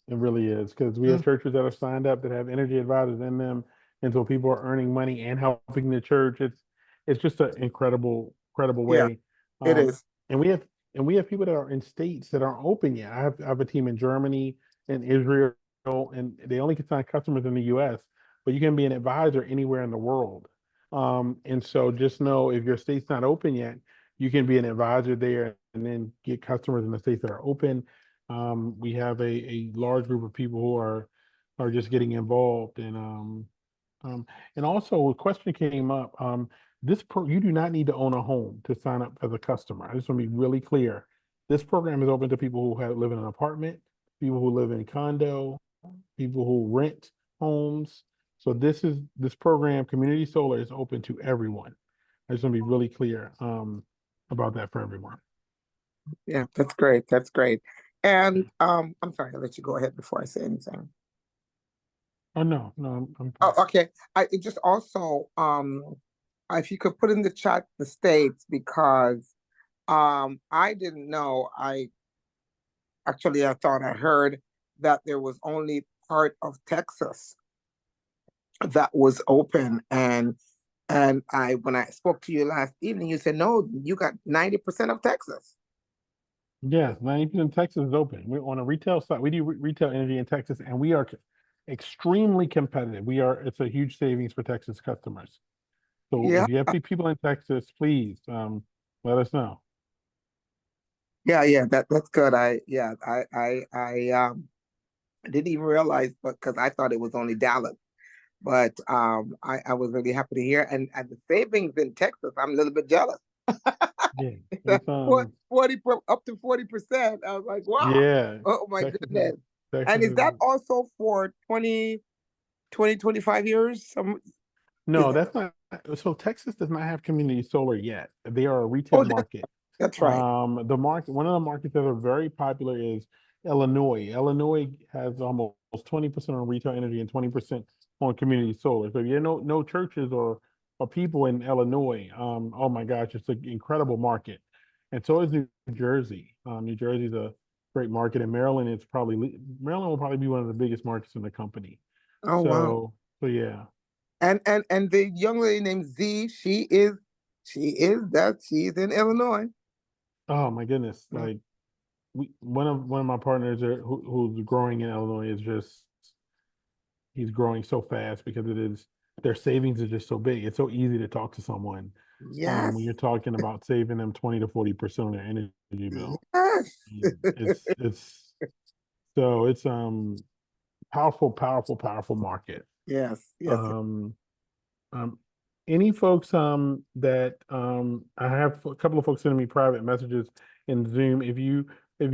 It really is, because we have churches that are signed up that have energy advisors in them, and so people are earning money and helping the church. It's just an incredible Yeah, way. it is. And we have people that are in states that aren't open yet. I have a team in Germany and Israel, and they only can sign customers in the U.S., but you can be an advisor anywhere in the world. And so just know, if your state's not open yet, you can be an advisor there and then get customers in the states that are open. We have a large group of people who are just getting involved, and also a question came up. You do not need to own a home to sign up as a customer. I just want to be really clear. This program is open to people who live in an apartment, people who live in condo, people who rent homes. So this program, Community Solar, is open to everyone. I just want to be really clear about that for everyone. Yeah, that's great. That's great. And I'm sorry, I'll let you go ahead before I say anything. Oh no, I'm Oh, okay. It just also if you could put in the chat the states, because I didn't know. I thought I heard that there was only part of Texas that was open, and when I spoke to you last evening, you said no, you got 90% of Texas. Yes, 90% Texas is open. We're on a retail side. We do retail energy in Texas, and we are extremely competitive. It's a huge savings for Texas customers. So Yeah, if you have people in Texas, please let us know. yeah, that's good. I didn't even realize, but because I thought it was only Dallas. But I was really happy to hear, and the savings in Texas, I'm a little bit jealous. Yeah, That it's 40 up to 40%. I was like, wow, yeah. oh my Texas, goodness. Texas And is that is, also for 25 years? no, That, that's not. So Texas does not have community solar yet. They are a retail oh, market. that's right. One of the markets that are very popular is Illinois. Illinois has almost 20% on retail energy and 20% on community solar. So you know churches or people in Illinois. Oh my gosh, it's an incredible market. And so is New Jersey. New Jersey's a great market, and Maryland is Maryland will probably be one of the biggest markets in the company. Oh wow. So yeah. And the young lady named Z, she's in Illinois. Oh my goodness. Mm. Like one of my partners who's growing in Illinois is just he's growing so fast because their savings are just so big. It's so easy to talk to someone Yes. when you're talking about saving them 20 to 40% on their energy bill. Yes. It's powerful market. Yes. Um, any folks that I have a couple of folks sending me private messages in Zoom. If you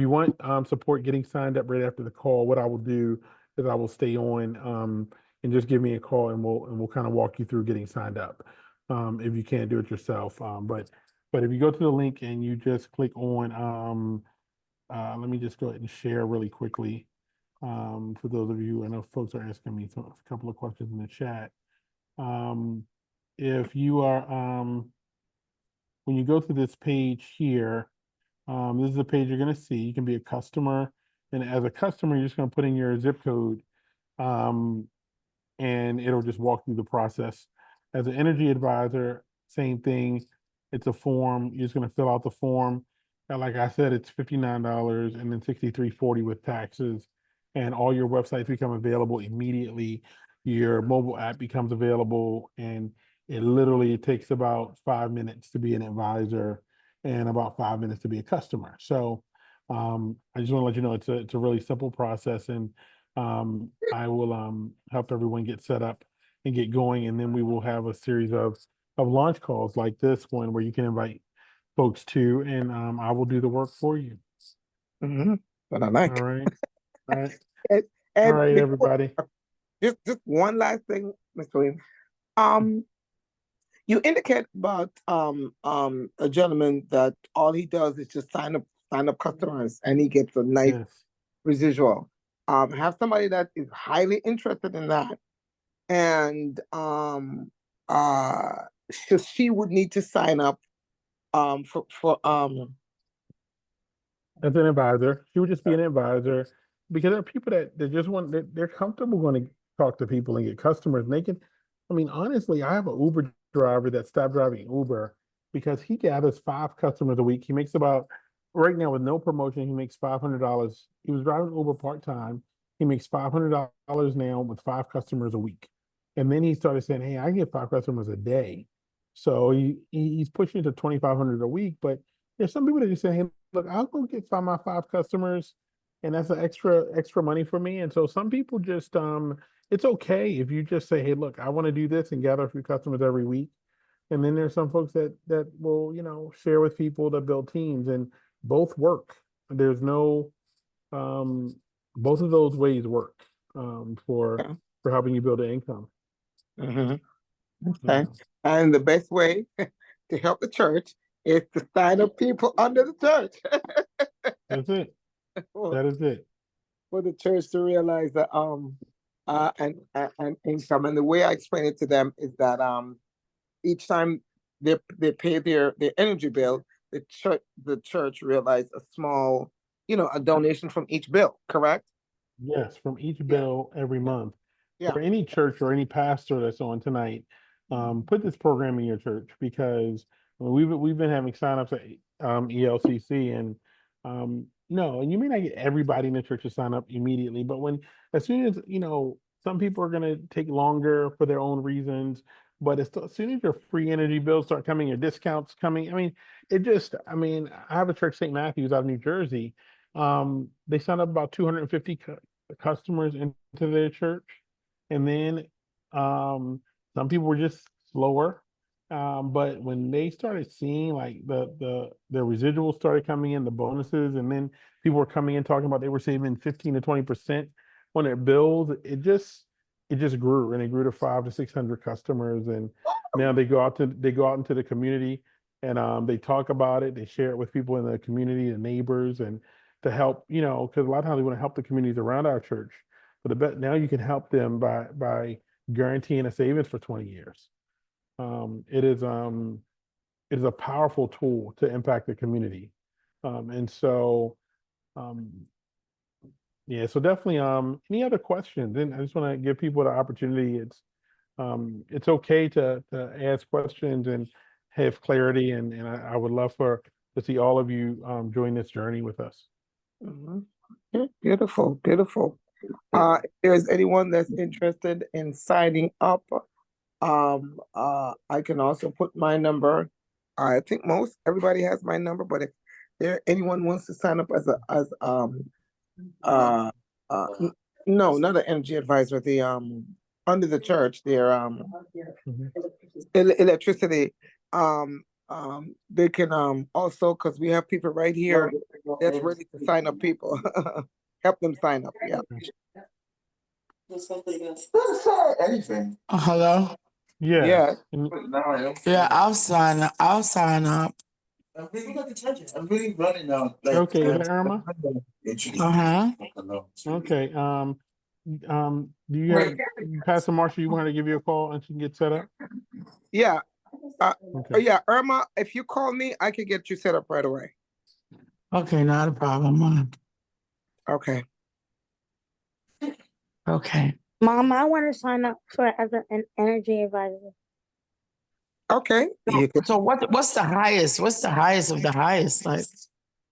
want support getting signed up right after the call, what I will do is I will stay on and just give me a call, and we'll kind of walk you through getting signed up if you can't do it yourself. But if you go to the link and you just click on let me just go ahead and share really quickly for those of you. I know folks are asking me a couple of questions in the chat. If you are when you go to this page here, this is a page you're going to see. You can be a customer, and as a customer, you're just going to put in your zip code, and it'll just walk through the process. As an energy advisor, same thing. It's a form. You're just going to fill out the form. And like I said, it's $59 and then $63.40 with taxes, and all your websites become available immediately. Your mobile app becomes available, and it literally takes about 5 minutes to be an advisor and about 5 minutes to be a customer. So I just want to let you know it's a really simple process, and I will help everyone get set up and get going, and then we will have a series of launch calls like this one where you can invite folks to, and I will do the work for you. Mm-hmm. But I like. All right. All right. And All right, before- everybody. Just one last thing, Mr. Weems. You indicate about a gentleman that all he does is just sign up customers, and he gets a nice Yes. residual. Have somebody that is highly interested in that, and so she would need to sign up for As an advisor, she would just be an advisor, because there are people that just want, they're comfortable going to talk to people and get customers. And they can, I mean, honestly, I have an Uber driver that stopped driving Uber because he gathers 5 customers a week. He makes about, right now with no promotion, he makes $500. He was driving Uber part-time. He makes $500 now with 5 customers a week. And then he started saying, hey, I get 5 customers a day. So he's pushing to 2,500 a week. But there's some people that just say, hey, look, I'll go get my 5 customers, and that's an extra money for me. And so some people just it's okay if you just say, hey, look, I want to do this and gather a few customers every week. And then there's some folks that will, share with people to build teams, and both work. There's no both of those ways work for helping you build an income. Okay. Yeah. And the best way to help the church is to sign up people under the church. That's it. That is it. For the church to realize that and income. And the way I explain it to them is that each time they pay their energy bill, the church realize a small, a donation from each bill, correct? Yes, from each bill every month. Yeah. For any church or any pastor that's on tonight, put this program in your church, because we've been having signups at ELCC, and no, and you may not get everybody in the church to sign up immediately, but as soon as some people are going to take longer for their own reasons, but as soon as your free energy bills start coming, your discounts coming, I have a church, St. Matthew's out of New Jersey. They signed up about 250 customers into their church, and then some people were just slower, but when they started seeing like the residuals started coming in, the bonuses, and then people were coming in talking about they were saving 15 to 20% on their bills, it just grew, and it grew to 500 to 600 customers, and now they go out into the community, and they talk about it, they share it with people in the community, the neighbors, and to help, because a lot of times we want to help the communities around our church. But now you can help them by guaranteeing a savings for 20 years. It is a powerful tool to impact the community. And so, yeah, so definitely, any other questions? And I just want to give people the opportunity. It's okay to ask questions and have clarity. And I would love to see all of you join this journey with us. Yeah, beautiful, beautiful. If there's anyone that's interested in signing up, I can also put my number. I think everybody has my number, but if anyone wants to sign up no, not an energy advisor, the under the church, they're electricity, they can also, because we have people right here that's ready to sign up people. Help them sign up. Yeah. Anything. Hello. Yeah. Yeah, I'll sign up. I'll sign up. I'm really running now. Okay, is that Irma? Uh-huh. Okay. Do you have Pastor Marcia? You want her to give you a call and she can get set up? Yeah. Okay. Yeah, Irma, if you call me, I can get you set up right away. Okay, not a problem. Okay. Okay. Mom, I want to sign up for as an energy advisor. Okay. You can, So what's the highest? What's the highest of the highest? Like,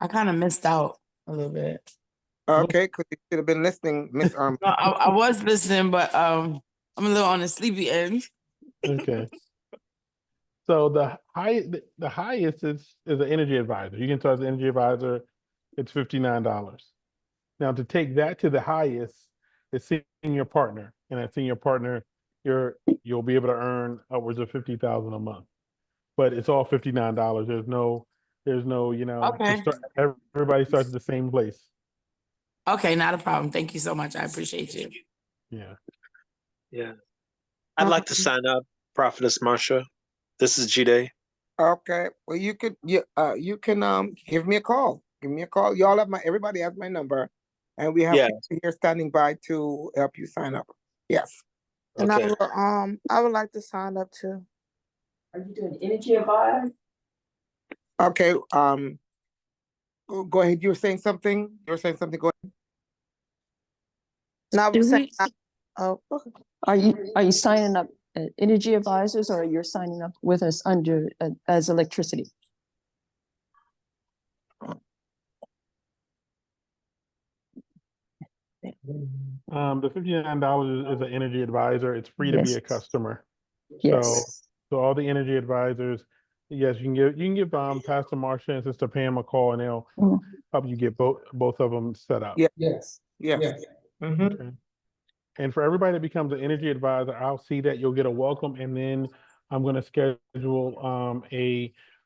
I kind of missed out a little bit. okay, because you should have been listening, Miss Irma. No, I was listening, but I'm a little on the sleepy end. Okay. So the highest is an energy advisor. You can start as an energy advisor. It's $59. Now to take that to the highest is senior partner, and at senior partner, you'll be able to earn upwards of $50,000 a month. But it's all $59. There's no Okay. Everybody starts at the same place. Okay, not a problem. Thank you so much. I appreciate you. Yeah. Yeah. I'd like to sign up, Prophetess Marcia. This is G-Day. Okay. Well, you can give me a call. Give me a call. Everybody has my number, and we have Yeah. people here standing by to help you sign up. Yes. And Okay. I would like to sign up too. Are you doing energy advice? Okay. Go ahead. You were saying something. Go ahead. And I was saying, okay. Are you signing up energy advisors, or you're signing up with us under as electricity? The $59 is an energy advisor. It's free to be a customer. Yes. So all the energy advisors, yes, you can give Pastor Marcia and Sister Pam a call, and they'll help you get both of them set up. Yeah. Yes. Mm-hmm. Okay. And for everybody that becomes an energy advisor, I'll see that you'll get a welcome, and then I'm going to schedule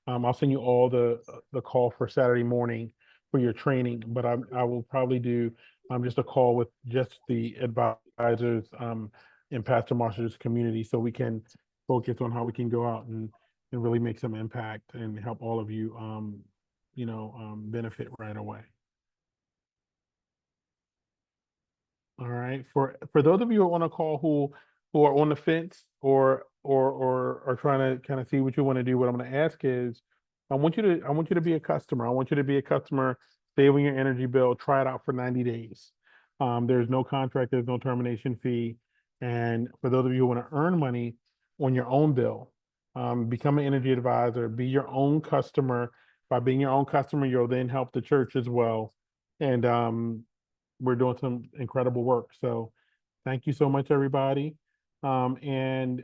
I'll send you all the call for Saturday morning for your training. But I will probably do just a call with just the advisors in Pastor Marcia's community, so we can focus on how we can go out and really make some impact and help all of you benefit right away. All right. For those of you who want to call who are on the fence or are trying to kind of see what you want to do, what I'm going to ask is, I want you to be a customer. I want you to be a customer, saving your energy bill, try it out for 90 days. There's no contract, there's no termination fee. And for those of you who want to earn money on your own bill, become an energy advisor, be your own customer. By being your own customer, you'll then help the church as well. And we're doing some incredible work. So thank you so much, everybody. And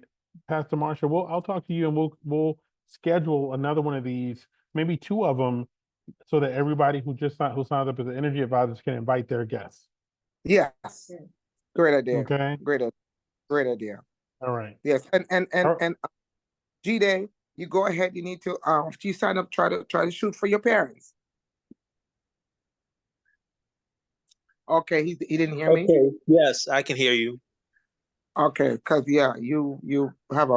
Pastor Marcia, I'll talk to you, and we'll schedule another one of these, maybe 2 of them, so that everybody who signs up as an energy advisor can invite their guests. Yes. Great idea. Okay. Great idea. All right. Yes. And G-Day, you go ahead. You need to if you sign up, try to shoot for your parents. Okay, he didn't hear me. Okay. Yes, I can hear you. Okay, because you have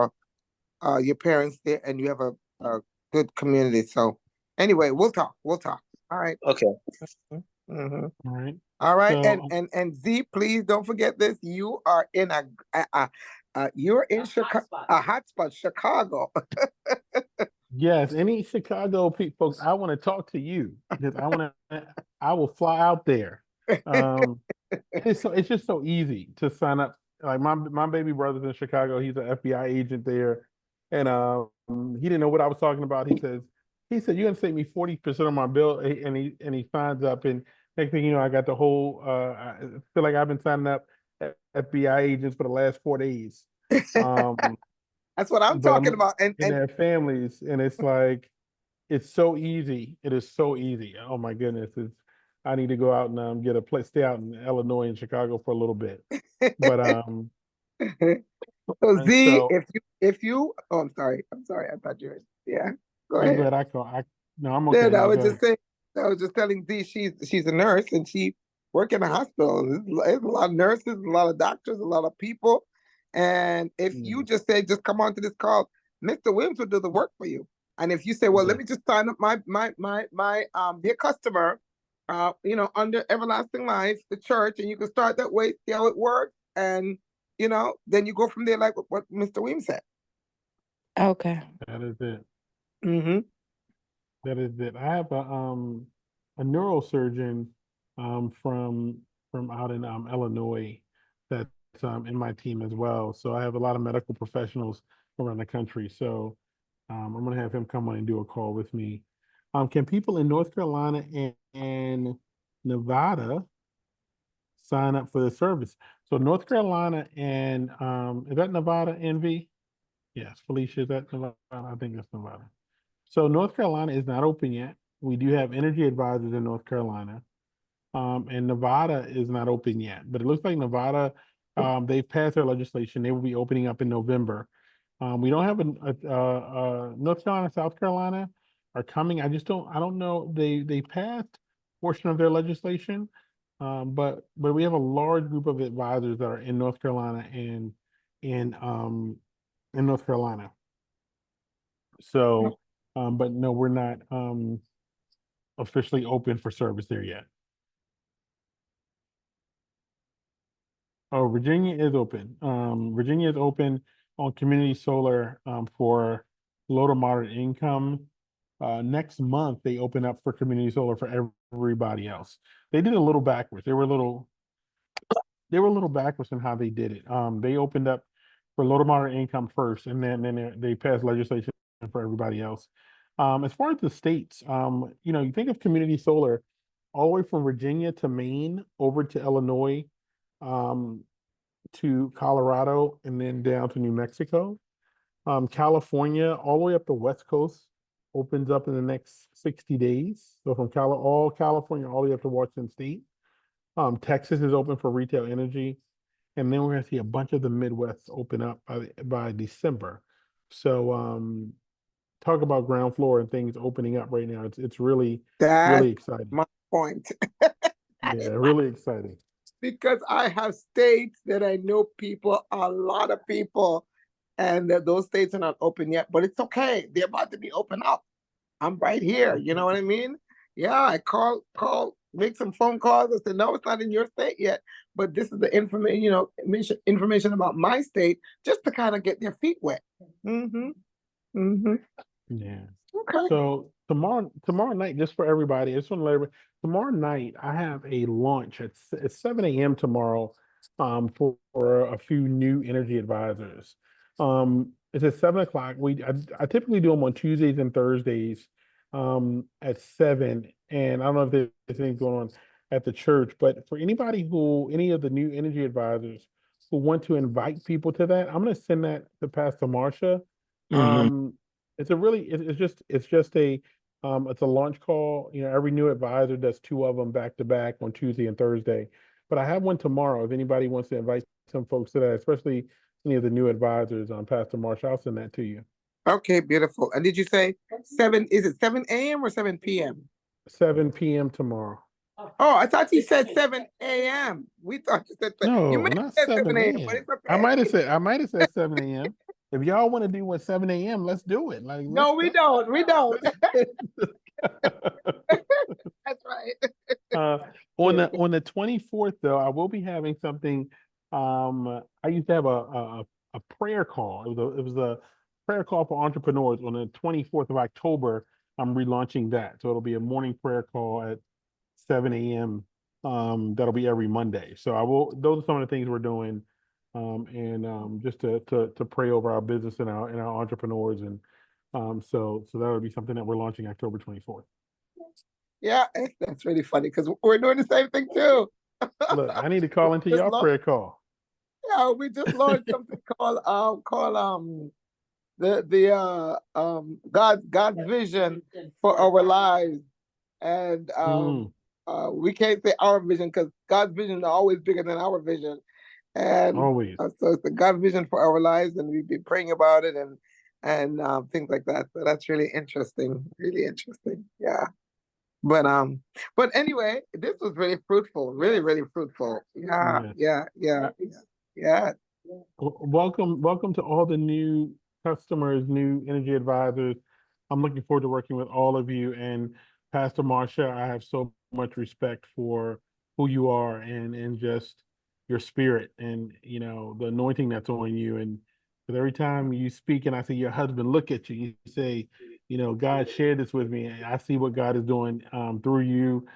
your parents there, and you have a good community. So anyway, we'll talk. All right. Okay. Mm-hmm. All right. All right. So, And Z, please don't forget this. You are in You're in Chicago, a hotspot, Chicago. Yes, any Chicago folks, I want to talk to you because I will fly out there. It's just so easy to sign up. Like my baby brother's in Chicago. He's an FBI agent there, and he didn't know what I was talking about. He said you're gonna save me 40% of my bill, and he signs up, and next thing you know, I got the whole. I feel like I've been signing up FBI agents for the last 4 days. Um, That's what I'm but talking I'm about. in their families, and it's like it's so easy. It is so easy. Oh my goodness, I need to go out and get a place, stay out in Illinois and Chicago for a little bit. But So and Z, so oh, I'm sorry, I thought you were, yeah, go I'm ahead. glad I call. No, I'm Yeah, okay. I No, was go just ahead. saying, I was just telling Z she's a nurse and she work in a hospital. There's a lot of nurses, a lot of doctors, a lot of people. And if you Mm, just say, just come on to this call, Mr. Williams will do the work for you. And if you say, well, yeah, let me just sign up my dear customer, under Everlasting Life, the church, and you can start that way, see how it works, and then you go from there, like what Mr. Weems said. Okay. that is it. Mm-hmm. That is it. I have a neurosurgeon from out in Illinois that's in my team as well. So I have a lot of medical professionals around the country. So I'm gonna have him come on and do a call with me. Can people in North Carolina and Nevada sign up for the service? So North Carolina and is that Nevada, NV? Yes, Felicia, is that Nevada? I think that's Nevada. So North Carolina is not open yet. We do have energy advisors in North Carolina. And Nevada is not open yet, but it looks like Nevada, they've passed their legislation. They will be opening up in November. We don't have North Carolina, South Carolina are coming. I don't know. They passed portion of their legislation, but we have a large group of advisors that are in North Carolina and in North Carolina. So, but no, we're not officially open for service there yet. Oh, Virginia is open. Virginia is open on community solar for low to moderate income. Next month they open up for community solar for everybody else. They did a little backwards. They were a little backwards in how they did it. They opened up for low to moderate income first, and then they passed legislation for everybody else. As far as the states, you think of community solar all the way from Virginia to Maine over to Illinois, to Colorado, and then down to New Mexico. California, all the way up the West Coast, opens up in the next 60 days. So from all California, all the way up to Washington State. Texas is open for retail energy. And then we're going to see a bunch of the Midwest open up by December. So talk about ground floor and things opening up right now. It's really That's exciting. my point. Yeah, really exciting. Because I have states that I know people, a lot of people, and that those states are not open yet, but it's okay. They're about to be open up. I'm right here. You know what I mean? Yeah, I call, make some phone calls. I said, no, it's not in your state yet, but this is the information about my state, just to kind of get their feet wet. Mm-hmm. Mm-hmm. Yeah. Okay. So tomorrow night, just for everybody, I just want to let everybody, tomorrow night I have a launch at 7 a.m. tomorrow for a few new energy advisors. It's at 7 o'clock. I typically do them on Tuesdays and Thursdays at 7. And I don't know if there's anything going on at the church, but for any of the new energy advisors who want to invite people to that, I'm going to send that to Pastor Marcia. It's a launch call. Every new advisor does 2 of them back to back on Tuesday and Thursday. But I have one tomorrow. If anybody wants to invite some folks to that, especially any of the new advisors on Pastor Marsh, I'll send that to you. Okay, beautiful. And did you say 7? Is it 7 a.m. or 7 p.m.? 7 p.m. tomorrow. Oh, I thought you said 7 a.m. We thought you said No, you may have not said 7 7 a.m., but a.m. it's okay. I might have said 7 a.m. If y'all want to do what 7 a.m., let's do it. Like, No, we don't. We don't. That's right. On the 24th, though, I will be having something. I used to have a a prayer call. It was a prayer call for entrepreneurs on the 24th of October. I'm relaunching that. So it'll be a morning prayer call at 7 a.m. That'll be every Monday. So those are some of the things we're doing. Just to pray over our business and our entrepreneurs. And so that'll be something that we're launching October 24th. Yeah, that's really funny because we're doing the same thing too. Look, I need to call into your prayer call. Yeah, we just launched something called God's vision for our lives. And we can't say our vision because God's vision is always bigger than our vision. And Always. so it's the God vision for our lives, and we've been praying about it and things like that. So that's really interesting. Really interesting. Yeah. But anyway, this was really fruitful, really, really fruitful. Yeah, yeah. Welcome to all the new customers, new energy advisors. I'm looking forward to working with all of you. And Pastor Marcia, I have so much respect for who you are and just your spirit and, the anointing that's on you. And because every time you speak and I see your husband look at you, you say, God shared this with me. And I see what God is doing through you,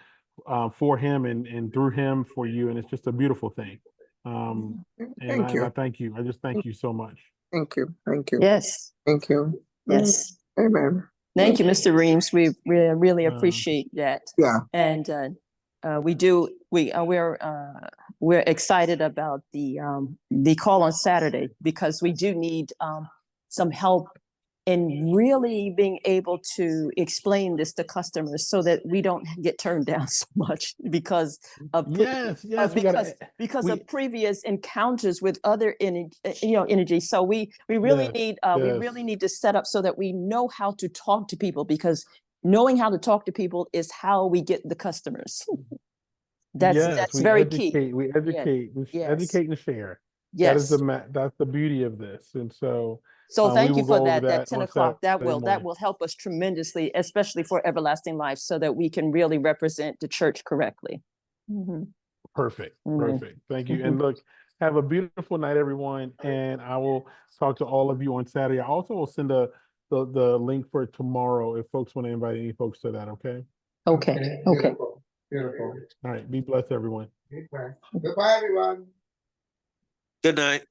for him and through him for you. And it's just a beautiful thing. Thank you. I thank you. I just thank you so much. Thank you. Thank you. Yes. Thank you. Yes. Amen. Thank you, Mr. Reems. We really appreciate that. Yeah. And we're excited about the call on Saturday because we do need some help in really being able to explain this to customers so that we don't get turned down so much because of previous encounters with other energy. So we really need to set up so that we know how to talk to people, because knowing how to talk to people is how we get the customers. That's very key. We educate. We educate and share. Yes. That's the beauty of this. And so thank you for that 10 o'clock. That Saturday will help us tremendously, especially for Everlasting Life, so that we can really represent the church correctly. Perfect. Thank you. And look, have a beautiful night, everyone. And I will talk to all of you on Saturday. I also will send the link for tomorrow if folks want to invite any folks to that. Okay. Okay. Beautiful. All right. Be blessed, everyone. Goodbye, everyone. Good night.